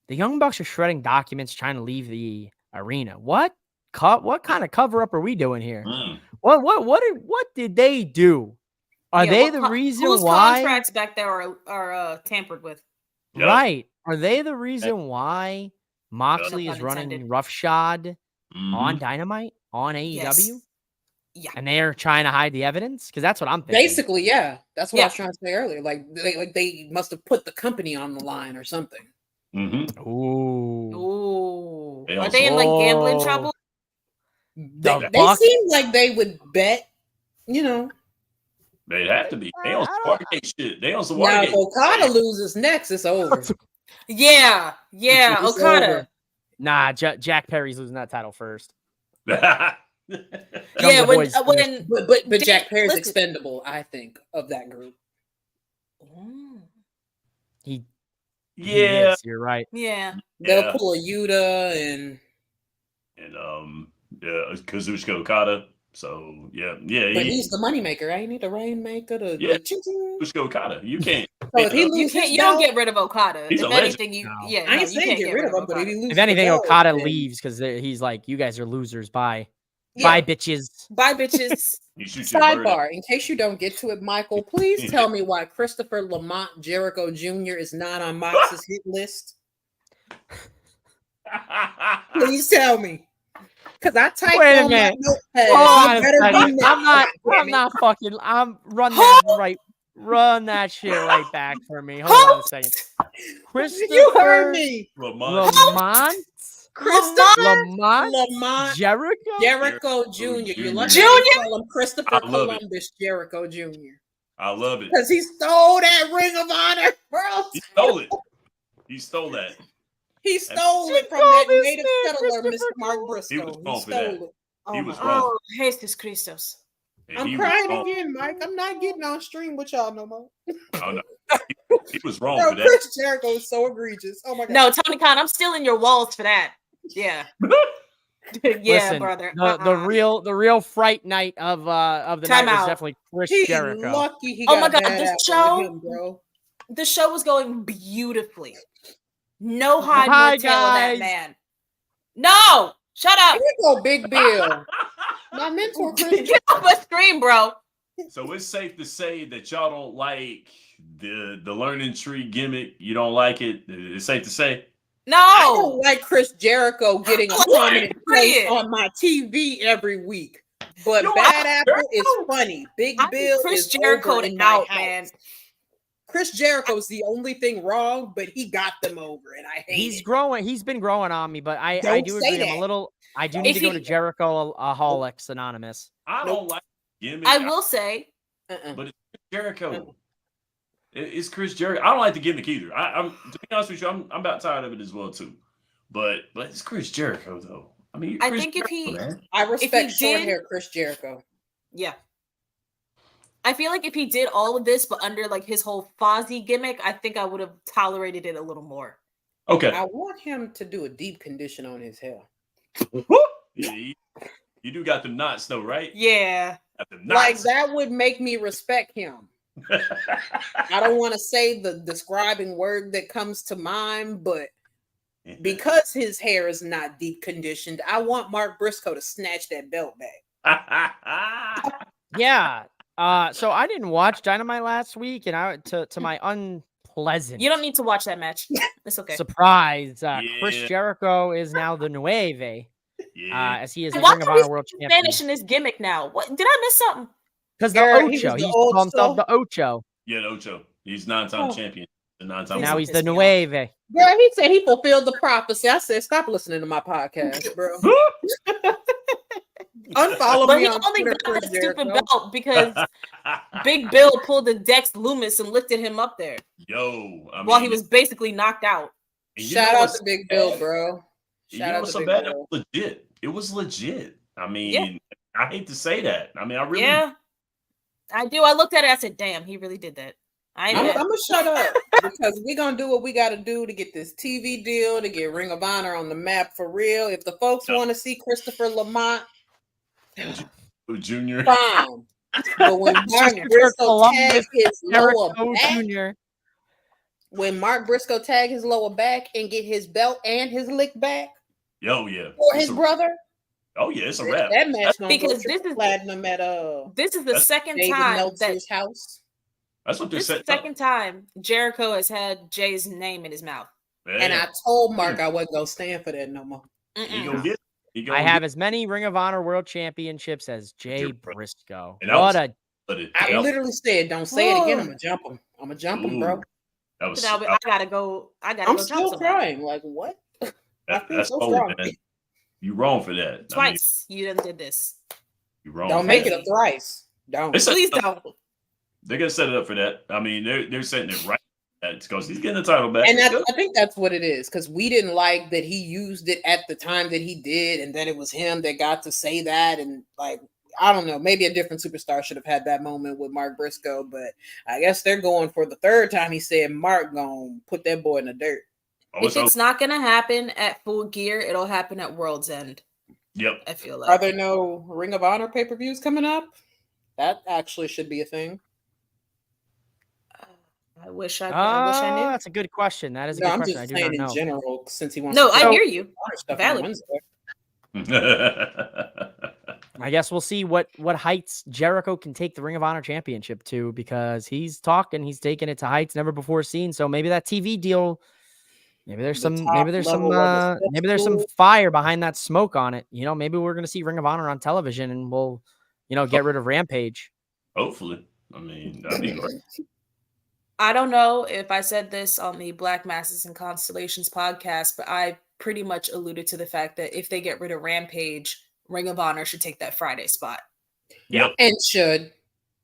the Young Bucks are shredding documents, trying to leave the arena. What kind of cover up are we doing here? What did they do? Are they the reason whose why contracts back there are tampered with? Yep. Right? Are they the reason why Moxley is running roughshod on Dynamite on AEW? Yes. Yeah, and they're trying to hide the evidence because that's what I'm thinking. Basically, yeah, that's what I was trying to say earlier. Like they must have put the company on the line or something. Mm-hmm. Ooh. Are they in like gambling trouble? They seem like they would bet. They'd have to be. They on some Watergate shit. They on some Watergate. Now, if Okada loses next, it's over. Yeah, it's Okada. over. Nah, Jack Perry's losing that title first. But Jack Perry's expendable, I think, of that group. He is, you're right. Yeah. They'll pull a Yuta and Kazuchika Okada. So yeah. But he's the moneymaker. Ain't he the rainmaker? Yeah. The ching-ching? Push Okada. You can't. So if he You loses can't. his You don't belt, get rid of Okada. He's a If legend. anything, No. yeah. I ain't you saying can't get rid of him, but if Okada. he loses If anything, the belt, Okada then- leaves because he's like, you guys are losers. Bye. Yeah. Bye, bitches. Bye, bitches. You shoot your bird. Sidebar, in case you don't get to it, Michael, please tell me why Christopher Lamont Jericho Jr. is not on Mox's hit list. Please tell me. Because I typed Wait a on my minute. notepad. Hold You on a better be second. next. I'm not fucking. Run that shit right back for me. Hold on a second. Christopher You heard me. Lamont. Christopher Lamont. Lamont Jericho. Jericho Jr. You lucky Jr.? they call him Christopher I love it. Columbus Jericho Jr. I love it. Because he stole that Ring of Honor, bro. He stole it. He stole that. He stole She it from called that this native man settler, Mr. Christopher Mark Columbus. He was Briscoe. He wrong for that. stole it. He Oh was my wrong. Oh, Jesus Christos. And I'm he was crying wrong. again, Mike. I'm not getting on stream with y'all no more. Oh, no. He was wrong Bro, for that. Chris Jericho is so egregious. Oh my god. No, Tony Khan, I'm still in your walls for that. Yeah. Yeah, Listen, brother. the real fright night of the Time night was out. definitely Chris He's Jericho. lucky he Oh got my a God, bad this apple show- with him, bro. The show was going beautifully. No hide Hi, nor tail of that guys. man. No! Shut up! Here you go, Big Bill. My mentor, Chris. Get off my screen, bro. So it's safe to say that y'all don't like the learning tree gimmick. You don't like it. It's safe to say. I No! don't like Chris Jericho getting a prominent place Period. on my TV every week. But You don't Bad like Apple is funny. Big I Bill Chris is Jericho over in my out, house. man. Chris Jericho's the only thing wrong, but he got them over, and I hate He's it. growing. He's been growing on me, but I Don't do say agree. I'm a that. little. I do need If to go he- to Jericho Aholics Anonymous. I Nope. don't like gimmick. I will say, But it's Jericho. It's Chris Jericho. I don't like the gimmick either. I'm to be honest with you, I'm about tired of it as well too. But it's Chris Jericho though. I mean, I Chris think if he- Jericho, man. I respect short did- hair Chris Jericho. yeah. I feel like if he did all of this, but under like his whole Fozzy gimmick, I think I would have tolerated it a little more. Okay. I want him to do a deep condition on his hair. Yeah, you do got the knots though, right? Yeah. Got the Like knots. that would make me respect him. I don't want to say the describing word that comes to mind, but because his hair is not deep conditioned, I want Mark Briscoe to snatch that belt back. Yeah. So I didn't watch Dynamite last week, and to my unpleasant You don't need to watch that match. It's okay. surprise, Chris Yeah. Jericho is now the Nueve, Yeah. as he is the Why Ring of are we Honor World Spanish Champion. in this gimmick now. What did I miss something? Because Yeah, the he was Ocho, the he's called himself Ocho. the Ocho. Yeah, the Ocho. He's 9-time Oh. champion. The 9-time Now Please he's don't the piss me off. Nueve. Girl, he said he fulfilled the prophecy. I said, stop listening to my podcast, bro. Unfollow But me he on only Twitter, got Chris that stupid Jericho. belt because Big Bill pulled the Dex Loomis and lifted him up there Yo, I mean, while he was basically knocked out. and you Shout know out what's to Big bad? Bill, bro. You Shout know out what's to so Big bad? Bill. It was legit. It was legit. I mean, I hate to say that. I mean, I really. Yeah, I do. I looked at it. I said, "Damn, he really did that." I I'm did. gonna shut up because we're gonna do what we gotta do to get this TV deal, to get Ring of Honor on the map for real. If the folks want to see Christopher Lamont, Junior. fine. But when Mark Christopher Briscoe Columbus tag his lower Jericho back, Jr. when Mark Briscoe tag his lower back and get his belt and his lick back Yo, yeah. for It's his a- brother, Oh yeah, it's a wrap. that match gonna go Because triple this is- platinum at This is the That's second David time that Meltzer's house. That's what they're this is setting the second time Jericho has had Jay's name in his mouth. up. And I told Mark I wasn't gonna stand for that no more. He Mm-mm. gonna get. He gonna I have get, as many Ring of Honor World Championships as Jay Jay Briscoe. And that What was- a but it, I that, literally said, "Don't say it again. I'm gonna jump him. I'm gonna jump him, bro." that was. Now, I gotta go. I gotta I'm go jump still somebody. crying. Like what? I feel that's so bold, strong. man. You wrong for that. I mean, Twice you done did this. you wrong. Don't for make that. it a thrice. Don't. They set Please it up- don't. They're gonna set it up for that. I mean, they're setting it right because he's getting the title back. And It's that's, good. I think that's what it is, because we didn't like that he used it at the time that he did, and that it was him that got to say that. And like, I don't know, maybe a different superstar should have had that moment with Mark Briscoe, but I guess they're going for the third time. He said Mark gonna put that boy in the dirt. Oh, If it's not gonna happen at Full Gear, it'll happen at World's End. Yep. I feel Are like. there no Ring of Honor pay-per-views coming up? That actually should be a thing. I wish I knew. That's a good question. That is a No, good I'm question. I just do saying not in know. general, since he wants No, to I put hear you. Honor stuff Valid. on Wednesday. I guess we'll see what heights Jericho can take the Ring of Honor Championship to, because he's taking it to heights never before seen. So maybe that TV deal, maybe there's some fire behind that smoke on it. You know, maybe we're gonna see Ring of Honor on television, and we'll, get rid of Rampage. Hopefully. I mean, that'd be great. I don't know if I said this on the Black Masses and Constellations podcast, but I pretty much alluded to the fact that if they get rid of Rampage, Ring of Honor should take that Friday spot. Yep. And should.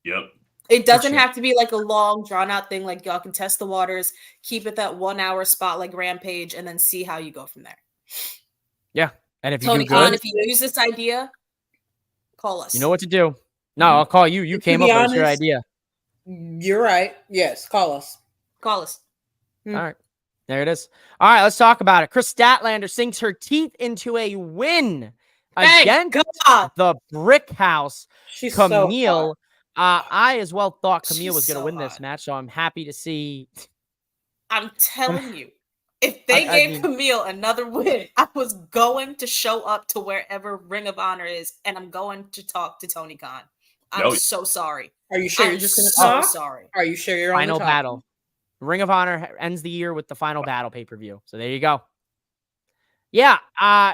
Yep. It doesn't should. have to be like a long, drawn-out thing. Like, y'all can test the waters, keep it that 1 hour spot like Rampage, and then see how you go from there. Yeah. And if you Tony do Khan, good, if you use this idea, call us. you know what to do. No, I'll call you. You To came be up with your honest, idea. You're right. Yes, call us. Call us. All right. There it is. All right, let's talk about it. Chris Statlander sinks her teeth into a win Thank against God. the Brick House. She's Camille. so I as well thought Camille She's was going to so win this hot. match, so I'm happy to see. I'm telling you, if they I gave mean- Camille another win, I was going to show up to wherever Ring of Honor is, and I'm going to talk to Tony Khan. I'm No. so sorry. Are you sure I'm you're just going to so talk? sorry. Are you sure you're Final only talking? battle. Ring of Honor ends the year with the final battle pay-per-view. So there you go. Yeah,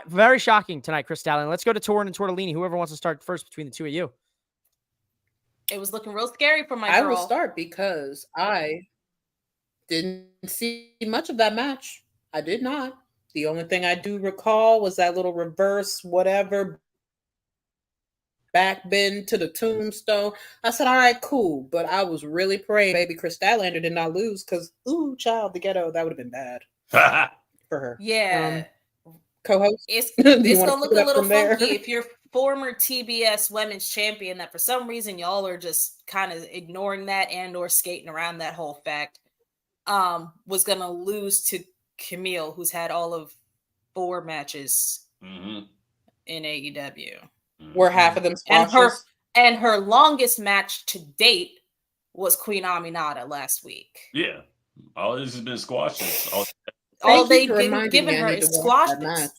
very shocking tonight, Chris Statlander. Let's go to Torrin and Tortellini. Whoever wants to start first between the two of you. It was looking real scary for my I girl. will start because I didn't see much of that match. I did not. The only thing I do recall was that little reverse whatever back bend to the tombstone. I said, all right, cool. But I was really praying baby Chris Statlander did not lose because, ooh, child, the ghetto, that would have been bad for her. Yeah. Co-host? It's Do you it's wanna gonna look pick a it up little from there? funky if your former TBS women's champion that for some reason y'all are just kind of ignoring that and or skating around that whole fact was gonna lose to Camille, who's had all of 4 matches Mhm. in AEW. Were half of them And squashes? her longest match to date was Queen Aminata last week. Yeah. All this has been squashes. All Thank you they've for been reminding giving me I her need is to watch squash that this. match.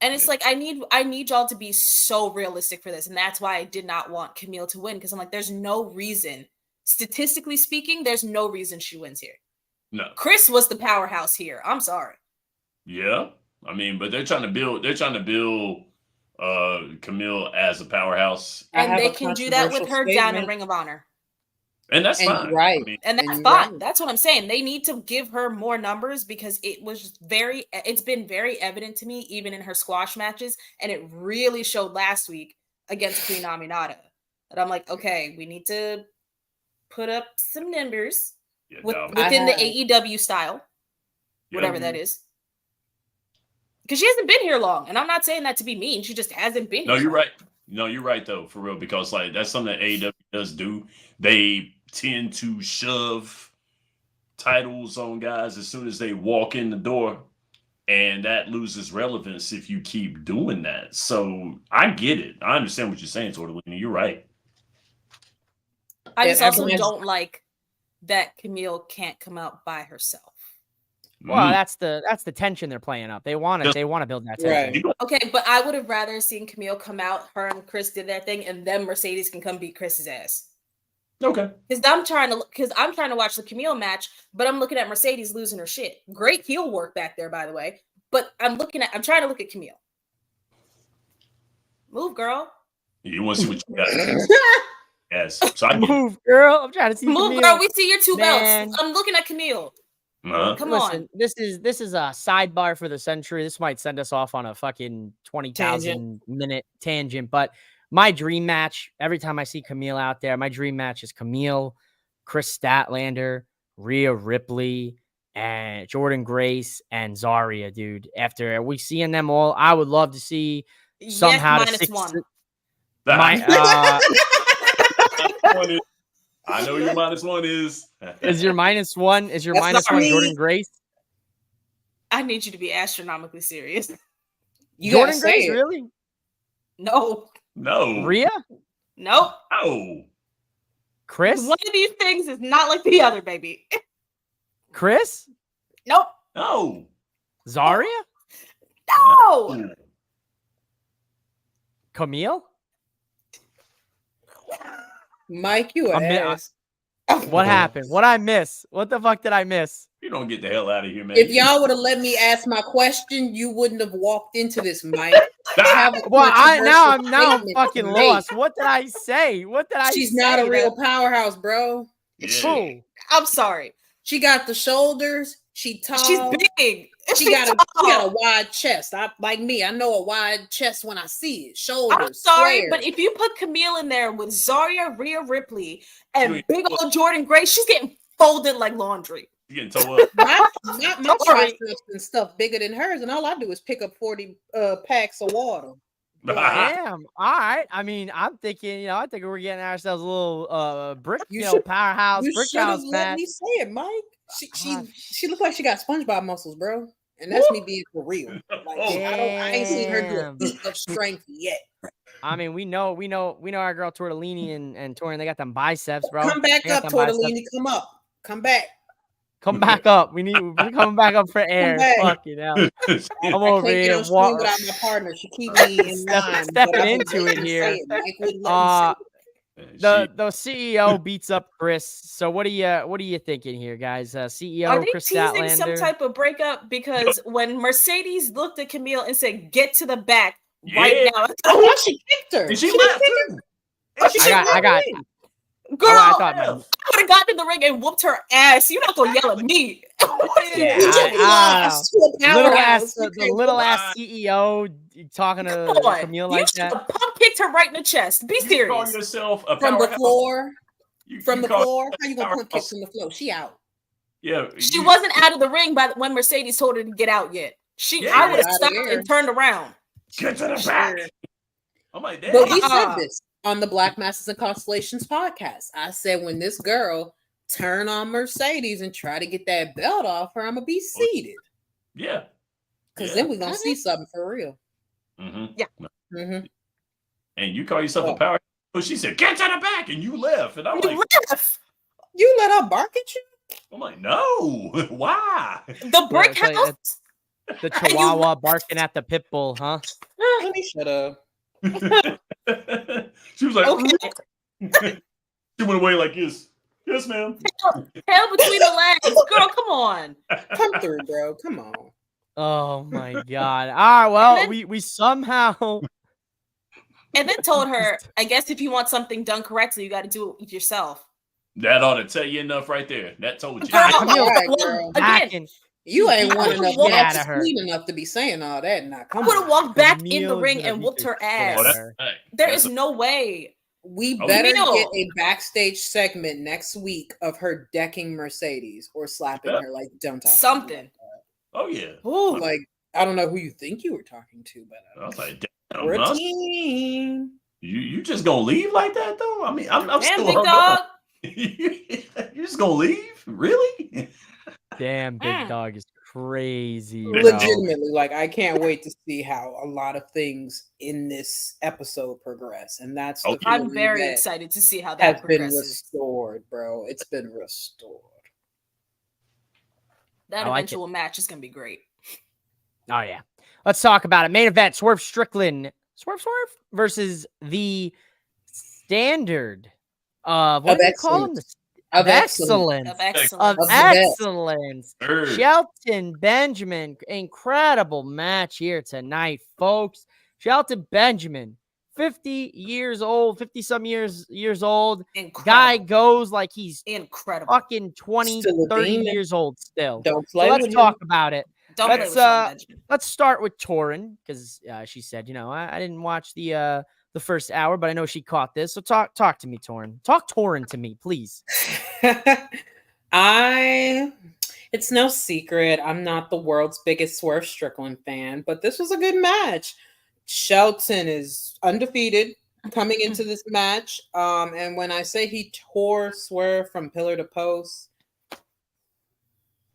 And it's like I need y'all to be so realistic for this, and that's why I did not want Camille to win, because I'm like, there's no reason, statistically speaking, there's no reason she wins here. No. Chris was the powerhouse here. I'm sorry. Yeah. I mean, but they're trying to build Camille as a powerhouse. I And have they a can do that with controversial her down in statement. Ring of Honor. And that's And fine. you're right. I mean, And that's And you're fine. right. That's what I'm saying. They need to give her more numbers because it's been very evident to me, even in her squash matches. And it really showed last week against Queen Aminata that I'm like, okay, we need to put up some numbers yeah, within the AEW style, whatever that is. Because she hasn't been here long. And I'm not saying that to be mean. She just hasn't been No, here you're long. right. No, you're right though, for real, because like that's something that AEW does do. They tend to shove titles on guys as soon as they walk in the door, and that loses relevance if you keep doing that. So I get it. I understand what you're saying, Tortellini. You're right. I just And also everyone's- don't like that Camille can't come out by herself. Well, Mm. that's the tension they're playing up. They want to build that Right. tension. Okay, but I would have rather seen Camille come out, her and Chris did their thing, and then Mercedes can come beat Chris's ass. Okay. Because I'm trying to watch the Camille match, but I'm looking at Mercedes losing her shit. Great heel work back there, by the way. But I'm trying to look at Camille. Move, girl. You want to see what you got? Yes. So I get it. Move, girl. I'm trying to see Move, Camille. girl. We see your 2 Man. belts. I'm looking at Camille. Uh-huh. Come Listen, on. this is a sidebar for the century. This might send us off on a fucking 20,000 minute tangent, but my dream match, every time I see Camille out there, my dream match is Camille, Chris Statlander, Rhea Ripley, and Jordan Grace and Zarya, dude. After we seeing them all, I would love to see somehow yes, -1. I know your -1 is. Is your -1? Is your That's -1 not me. Jordan Grace? I need you to be astronomically serious. You Jordan gotta say Grace, it. really? No. No. Rhea? Nope. No. Chris? One of these things is not like the other, baby. Chris? Nope. No. Zarya? No. Camille? Mike, you I'm- ass. What happened? What I miss? What the fuck did I miss? You don't get the hell out of here, man. If y'all would have let me ask my question, you wouldn't have walked into this, Mike. I have a Well, now I'm controversial statement fucking to lost. make. What did I say? What did I She's say? not a real powerhouse, bro. Yeah. Who? I'm sorry. She got the shoulders. She tall. She's big. She got a wide chest. Like me, I know a wide chest when I see it. Shoulders. I'm sorry, square. but if you put Camille in there with Zarya, Rhea Ripley, and Wait, big old Jordan Grace, she's getting folded like laundry. You getting towed up. my Sorry. triceps and stuff bigger than hers, and all I do is pick up 40 packs of water. Damn. All right. I mean, I'm thinking, I think we're getting ourselves a little brick, You powerhouse, You brick should have house let match. me say it, Mike. Ah, She looked like she got SpongeBob muscles, bro. And that's me being for real. Like I ain't seen her do a Damn. feat of strength yet. I mean, we know our girl Tortellini and Torian, they got them biceps, bro. Come back They got up, them biceps. Tortellini. Come up. Come back. Come back up. We're coming back up for air. back. Fucking hell. I'm I over can't get here on screen without my partner. She keep me in line. stepping but I into wouldn't it let me here. say it. Mike wouldn't let me say it. The CEO beats up Chris. So what are you thinking here, guys? CEO Are they Chris teasing some Statlander. type of breakup? Because when Mercedes looked at Camille and said, "Get to the back Yeah. right now," Oh, she kicked her. And she didn't left kick too. her. She I kicked got. her. girl, I I thought would have gotten in the ring and whooped her ass. You're not gonna yell at me. Yeah, You just lost to a little powerhouse. ass, the little ass CEO talking to Come on. Camille You like should that. have pump kicked her right in the chest. Be You call serious. yourself a From the powerhouse. floor. You From the call floor. yourself How you a gonna pump kick powerhouse. from the floor? She out. Yeah. She you- wasn't out of the ring by when Mercedes told her to get out yet. Yeah, I would have outta stopped there. and turned around. Get to the back. I'm like, damn. But we said Uh-uh. this on the Black Masters and Constellations podcast. I said when this girl turn on Mercedes and try to get that belt off her, I'm gonna be seated. Yeah. Because Yeah. then we're gonna see something for real. Mm-hmm. Mm-hmm. And you call yourself a Oh. power. But she said, get to the back, and you left. And I'm You like, left. You let her bark at you? no. Why? The brick it's like house. The Chihuahua barking at the pit bull, huh? Let me shut up. She was like, Okay. she went away like this. Yes, ma'am. Hell between the legs. Girl, come on. Come through, bro. Come on. Oh my god. All right, well, then- we somehow And then told her, I guess if you want something done correctly, you got to do it yourself. That ought to tell you enough right there. That told you. Girl, Camille, All right, well, girl. again, backing. You ain't I one would've enough. walked You're out of her. sweet enough to be saying all that. Now, I come would have on. walked back in the Camille's ring gonna and beat whooped the her shit out Oh, of ass. that's her. right. There That's is no way. We Oh, better Camille. get a backstage segment next week of her decking Mercedes or slapping Yeah. her like don't talk to me Something. like that. Oh yeah. Ooh. Like I don't know who you think you were talking to, I was but like, damn, we're a huh? team. You just gonna leave like that though? I mean, I'm Damn, still big hung dog. up. You just gonna leave? Really? Damn, big Mm. dog is crazy. Bro. Legitimately, like I can't wait to see how a lot of things in this episode progress, and that's the Okay. I'm feeling very that excited to see how has that been progresses. restored, bro. It's been restored. That I like eventual match is going to be great. Oh yeah. Let's talk about it. Main event: Swerve Strickland, Swerve versus the Standard of what Of do you call him? excellence. Of excellence. excellence. Of Of excellence. Of the best. excellence. Third. Shelton Benjamin, incredible match here tonight, folks. Shelton Benjamin, 50 years old, 50 some years old. Incredible. Guy goes like he's Incredible. fucking 20, Still a 30 demon. years old still. Don't So play let's with talk him. about it. Don't play let's, with Shelton Benjamin. Let's start with Torin because she said, I didn't watch the first hour, but I know she caught this. So talk to me, Torin. Talk Torin to me, please. It's no secret I'm not the world's biggest Swerve Strickland fan, but this was a good match. Shelton is undefeated coming into this match. And when I say he tore Swerve from pillar to post,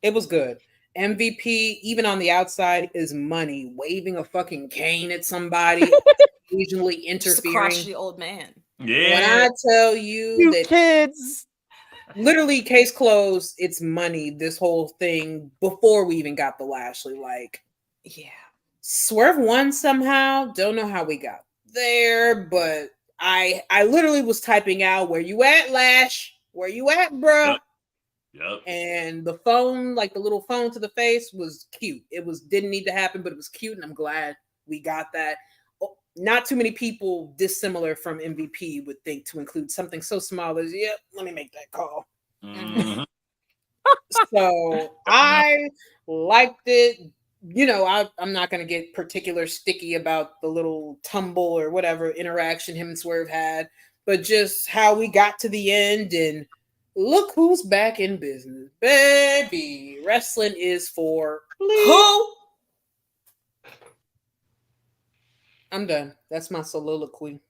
it was good. MVP, even on the outside, is money. Waving a fucking cane at somebody, occasionally Just a interfering. crotchety old man. Yeah. When I tell you You that kids. literally case closed, it's money, this whole thing, before we even got the Lashley. Like, Yeah. Swerve won somehow. Don't know how we got there, but I literally was typing out, where you at, Lash? Where you at, bruh? Yep. And the phone, like the little phone to the face, was cute. It didn't need to happen, but it was cute, and I'm glad we got that. Not too many people dissimilar from MVP would think to include something so small as, yep, let me make that call. Mhm. So I liked it. You know, I'm not going to get particular sticky about the little tumble or whatever interaction him and Swerve had, but just how we got to the end, and look who's back in business. Baby, wrestling is for Who? I'm done. That's my soliloquy.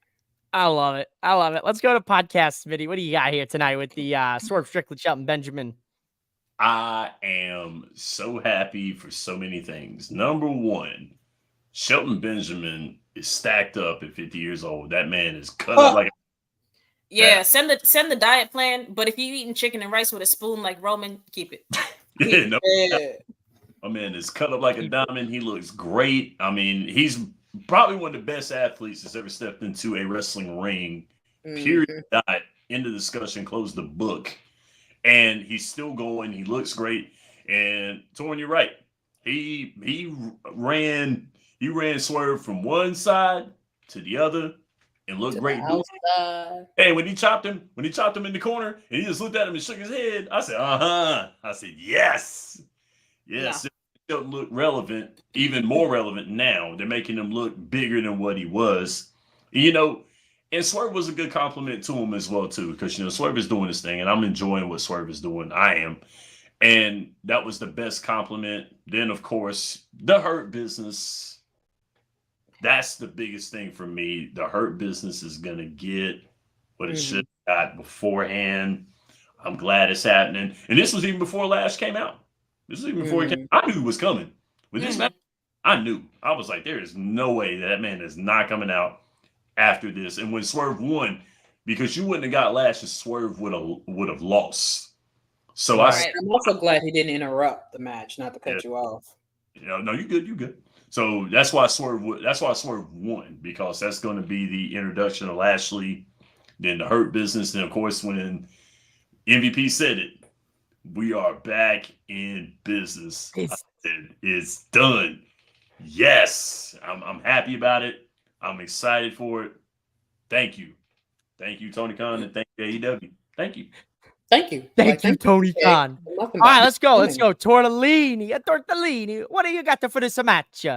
I love it. I love it. Let's go to podcast, Smitty. What do you got here tonight with the Swerve Strickland, Shelton Benjamin? I am so happy for so many things. Number one, Shelton Benjamin is stacked up at 50 years old. That man is cut up like Yeah, send the diet plan, but if you're eating chicken and rice with a spoon like Roman, keep it. yeah, no, Yeah. my man is cut up like a diamond. He looks great. I mean, he's probably one of the best athletes that's ever stepped into a wrestling ring. Period. Dot. End of discussion. Close the book. And he's still going. He looks great. And Torn, you're right. He ran Swerve from one side to the other and looked great. Hey, when he chopped him in the corner and he just looked at him and shook his head, I said, I said, yes. Yes. He'll look relevant, even more relevant now. They're making him look bigger than what he was. You know, and Swerve was a good compliment to him as well, too, because, you know, Swerve is doing his thing, and I'm enjoying what Swerve is doing. I am. And that was the best compliment. Then, of course, the Hurt Business. That's the biggest thing for me. The Hurt Business is going to get what it should have got beforehand. I'm glad it's happening. And this was even before Lash came out. This was even before it came. I knew it was coming. With this match, I knew. I was like, there is no way that man is not coming out after this. And when Swerve won, because you wouldn't have got Lash if Swerve would have lost. So I'm also glad he didn't interrupt the match, not to cut you off. No, you good. So that's why Swerve won, because that's going to be the introduction of Lashley, then the Hurt Business, and of course when MVP said it, we are back in business. It's done. Yes, I'm happy about it. I'm excited for it. Thank you, Tony Khan, and thank you AEW. Thank you. Thank you, Tony Khan. All right, let's go. Tortellini. What do you got for this match?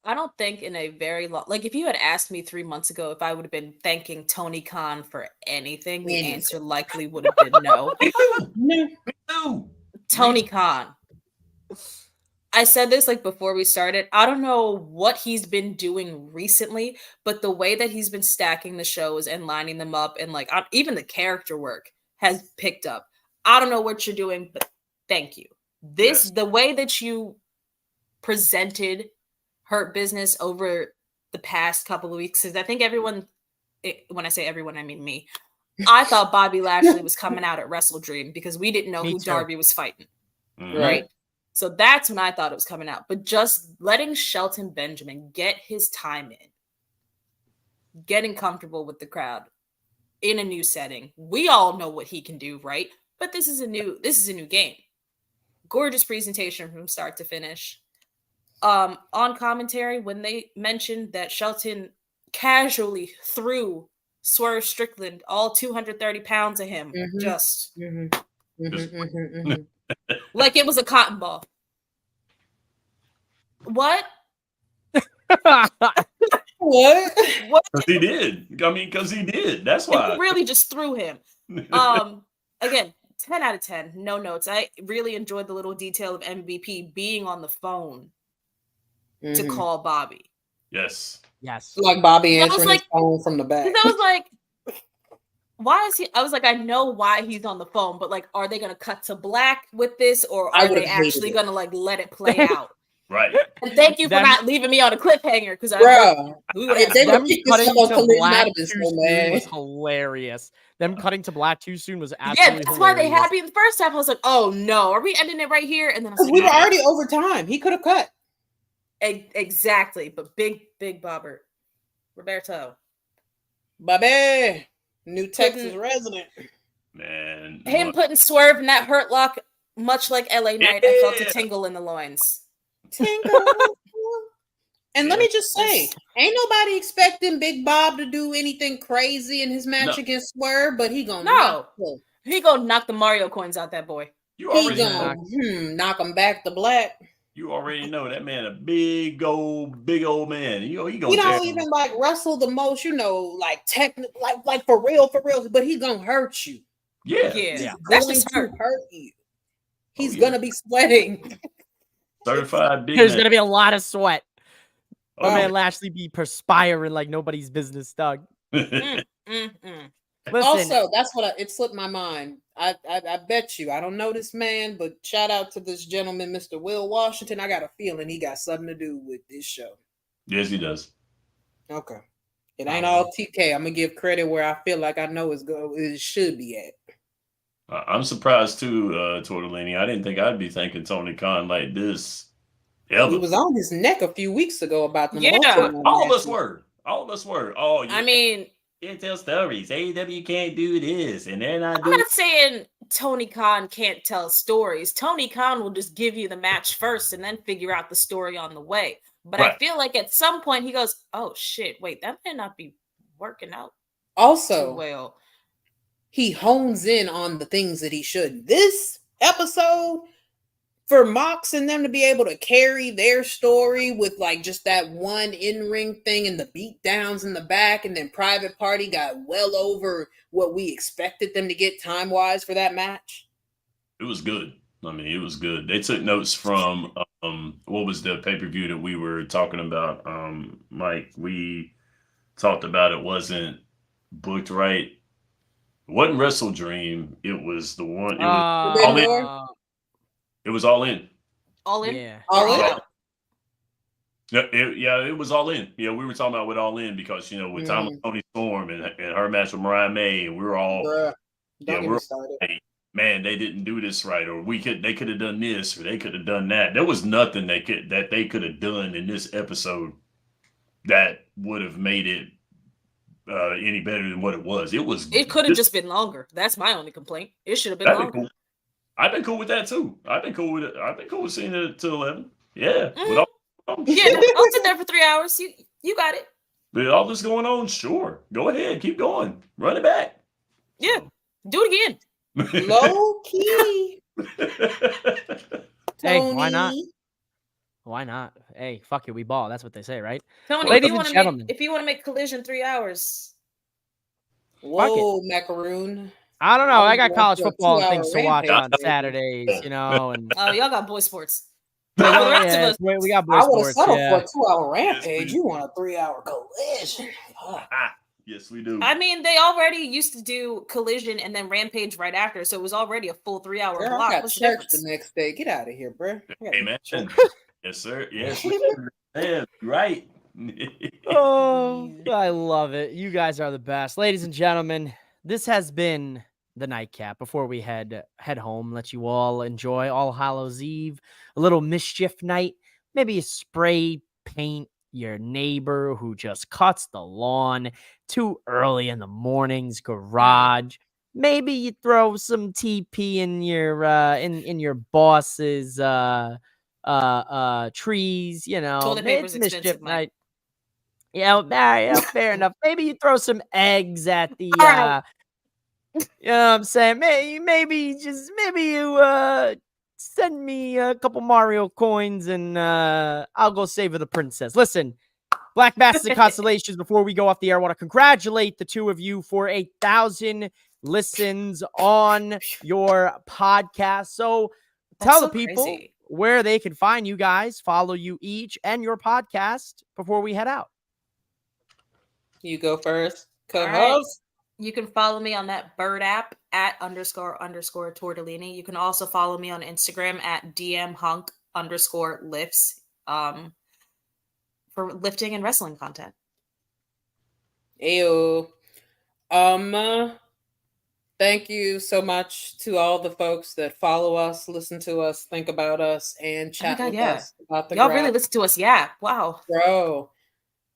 I don't think in a very long, like if you had asked me 3 months ago if I would have been thanking Tony Khan for anything, the answer likely would have been no. No. Tony Khan. I said this like before we started. I don't know what he's been doing recently, but the way that he's been stacking the shows and lining them up, and like even the character work has picked up. I don't know what you're doing, but thank you. The way that you presented Hurt Business over the past couple of weeks, because I think everyone, when I say everyone, I mean me, I thought Bobby Lashley was coming out at Wrestle Dream because we didn't know who Darby was fighting. Right? So that's when I thought it was coming out. But just letting Shelton Benjamin get his time in, getting comfortable with the crowd in a new setting. We all know what he can do, right? But this is a new game. Gorgeous presentation from start to finish. On commentary, when they mentioned that Shelton casually threw Swerve Strickland all 230 pounds of him, like it was a cotton ball. What? What? Because he did. I mean, because he did. That's why. It really just threw him. Again, 10 out of 10. No notes. I really enjoyed the little detail of MVP being on the phone to call Bobby. Yes. Like Bobby answering his phone from the back. I was like, why is he? I was like, I know why he's on the phone, but like, are they gonna cut to black with this, or I are would've they hated actually it. gonna like let it play out? Right. And thank you for Them- not leaving me on a cliffhanger, because Bruh, we would if have they would Them pick this cutting up on to Collision, I'd black have been too so soon mad. was hilarious. Them cutting to black too soon was Yeah, absolutely that's why they hilarious. had me in the first half. I was like, oh no, are we ending it right here? And then I was Because like, we were already over time. He could have cut. exactly. But big Bobbert, Roberto, Baby, new Texas resident. Man. him putting Swerve in that Hurt Lock, much like LA Knight, I felt a Yeah. tingle in the loins. Tingle. And let me just say, ain't nobody expecting Big Bob to do anything crazy in his match No. against Swerve, but he gonna No. knock him. He gonna knock the Mario coins out that boy. You He already gonna know. knock him back to black. You already know that man a big old man. You know he He gonna don't tear even like wrestle the most, like technical, like for real, but he gonna hurt you. Yeah. Yeah. Yeah. That's Going just to hurt. hurt you. He's yeah. gonna be sweating. Certified big There's man. gonna be a lot of sweat. Oh, My man Lashley be perspiring like nobody's business, Doug. Mm. Listen, Also, that's what it slipped my mind. I bet you I don't know this man, but shout out to this gentleman, Mr. Will Washington. I got a feeling he got something to do with this show. Yes, he does. Okay, it ain't all TK. I'm gonna give credit where I feel like I know it should be at. I'm surprised too, Tortellini. I didn't think I'd be thanking Tony Khan like this ever. He was on his neck a few weeks ago about the Yeah. All of us were. Oh, I mean, can't tell stories. AEW can't do this, and they're not I'm doing. not saying Tony Khan can't tell stories. Tony Khan will just give you the match first and then figure out the story on the way. But I Right. feel like at some point he goes, oh shit, wait, that may not be working out too Also, well. he hones in on the things that he should. This episode, for Mox and them to be able to carry their story with like just that one in-ring thing and the beat downs in the back, and then Private Party got well over what we expected them to get time-wise for that match. It was good. I mean, it was good. They took notes from what was the pay-per-view that we were talking about? Mike, we talked about it wasn't booked right. It wasn't Wrestle Dream. It was the one. It was all in. It was all in. All in? Yeah. All in? It was all in. Yeah, we were talking about with all in because with time with Tony Storm and her match with Mariah May, and we were all Bruh, don't get me started. Man, they didn't do this right, or they could have done this, or they could have done that. There was nothing they could have done in this episode that would have made it any better than what it was. It could have just been longer. That's my only complaint. It should have been longer. Cool. I've been cool with that too. I've been cool with it. I've been cool with seeing it till 11. Yeah. Yeah, I'll sit there for 3 hours. You got it. With all this going on, sure. Go ahead. Keep going. Run it back. Yeah. Do it again. Low key. Hey, why not? Why not? Hey, fuck it, we ball. That's what they say, right? Tony, Ladies and gentlemen, if you want to make Collision 3 hours. Whoa, macaroon. I don't know. I got college Watch a football and 2-hour things to watch on rampage. Saturdays, and Oh, y'all got boy sports. yeah, the rest of us. we got boy I would have sports. settled Yeah. for a 2-hour rampage. Yes, You want a 3-hour collision? Yes, we do. I mean, they already used to do Collision and then Rampage right after, so it was already a full 3-hour Girl, block. I got What's the church difference? the next day. Get out of here, bro. Hey, man. Yes, sir. Yes, man. Right. Oh, I love it. You guys are the best. Ladies and gentlemen, this has been the nightcap. Before we head home, let you all enjoy All Hallows Eve, a little mischief night, maybe a spray paint your neighbor who just cuts the lawn too early in the morning's garage. Maybe you throw some TP in your in your boss's trees, Toilet paper's it's mischief expensive, Mike. night. Yeah, fair enough. Maybe you throw some eggs at the All right. you know what I'm saying? Maybe you send me a couple Mario coins and I'll go save the princess. Listen, Black Bastards and Constellations, before we go off the air, I want to congratulate the two of you for 1,000 listens on your podcast. So tell the people crazy. where they can find you guys, follow you each and your podcast before we head out. You go first. All right. Co-host. You can follow me on that bird app at __ tortellini. You can also follow me on Instagram at dmhunk_lifts for lifting and wrestling content. Ayo. Thank you so much to all the folks that follow us, listen to us, think about us, and chat with us about the Y'all really graph. listen to us. Yeah. Wow. Bro,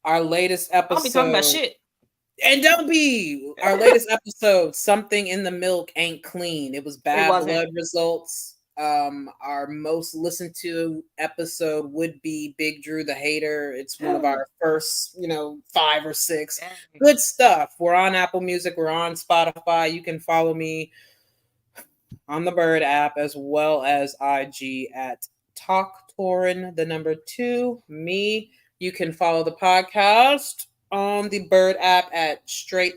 our latest episode. I'll be talking about shit. And don't be. Our latest episode, Something in the Milk Ain't Clean. It was bad blood results. Our most listened to episode would be Big Drew the Hater. It's one of our first, 5 or 6. Good stuff. We're on Apple Music. We're on Spotify. You can follow me on the Bird app as well as IG at TalkTorin, the number 2. Me. You can follow the podcast on the Bird app at Straight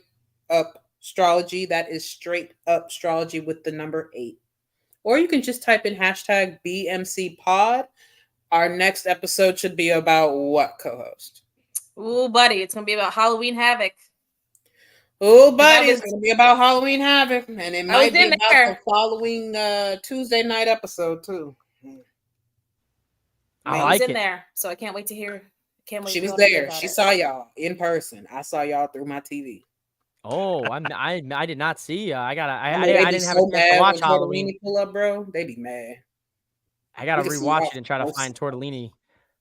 Up Astrology. That is Straight Up Astrology with the number 8. Or you can just type in hashtag BMC Pod. Our next episode should be about what, co-host? Ooh, buddy, it's going to be about Halloween Havoc. Oh, buddy, it's going to be about Halloween Havoc. And it might be about there. the following Tuesday night episode, too. I I like was in it. there, so I can't wait to hear. Can't wait. She to was go and hear there. about She it. saw y'all in person. I saw y'all through my TV. Oh, I did not see. I They didn't have a chance to watch Halloween. Tortellini pull up, bro. They be mad. I gotta We can see rewatch y'all it and try to both. find Tortellini.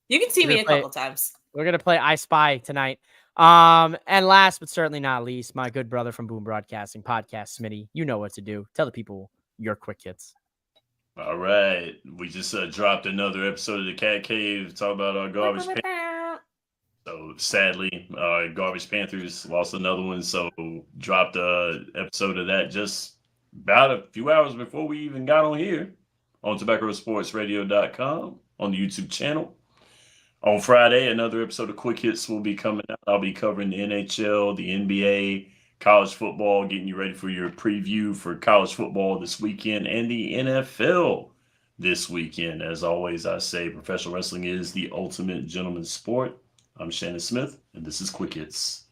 You can see We're me gonna a play- couple times. We're gonna play I Spy tonight. And last but certainly not least, my good brother from Boom Broadcasting Podcast, Smitty. You know what to do. Tell the people your quick hits. All right. We just dropped another episode of the Cat Cave. Talk about our Garbage Panthers. So sadly, Garbage Panthers lost another one. So dropped an episode of that just about a few hours before we even got on here on tobaccosportsradio.com on the YouTube channel. On Friday, another episode of Quick Hits will be coming out. I'll be covering the NHL, the NBA, college football, getting you ready for your preview for college football this weekend and the NFL this weekend. As always, I say professional wrestling is the ultimate gentleman's sport. I'm Shannon Smith, and this is Quick Hits.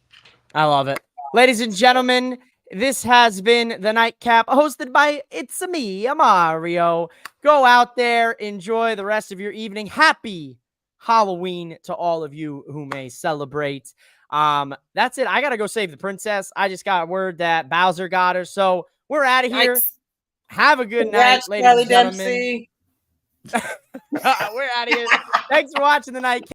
I love it. Ladies and gentlemen, this has been the Nightcap, hosted by me, Mario. Go out there, enjoy the rest of your evening. Happy Halloween to all of you who may celebrate. That's it. I gotta go save the princess. I just got word that Bowser got her, so we're out of here. Yikes. Have a good night, ladies and gentlemen. We're out of here. Thanks for watching the Nightcap.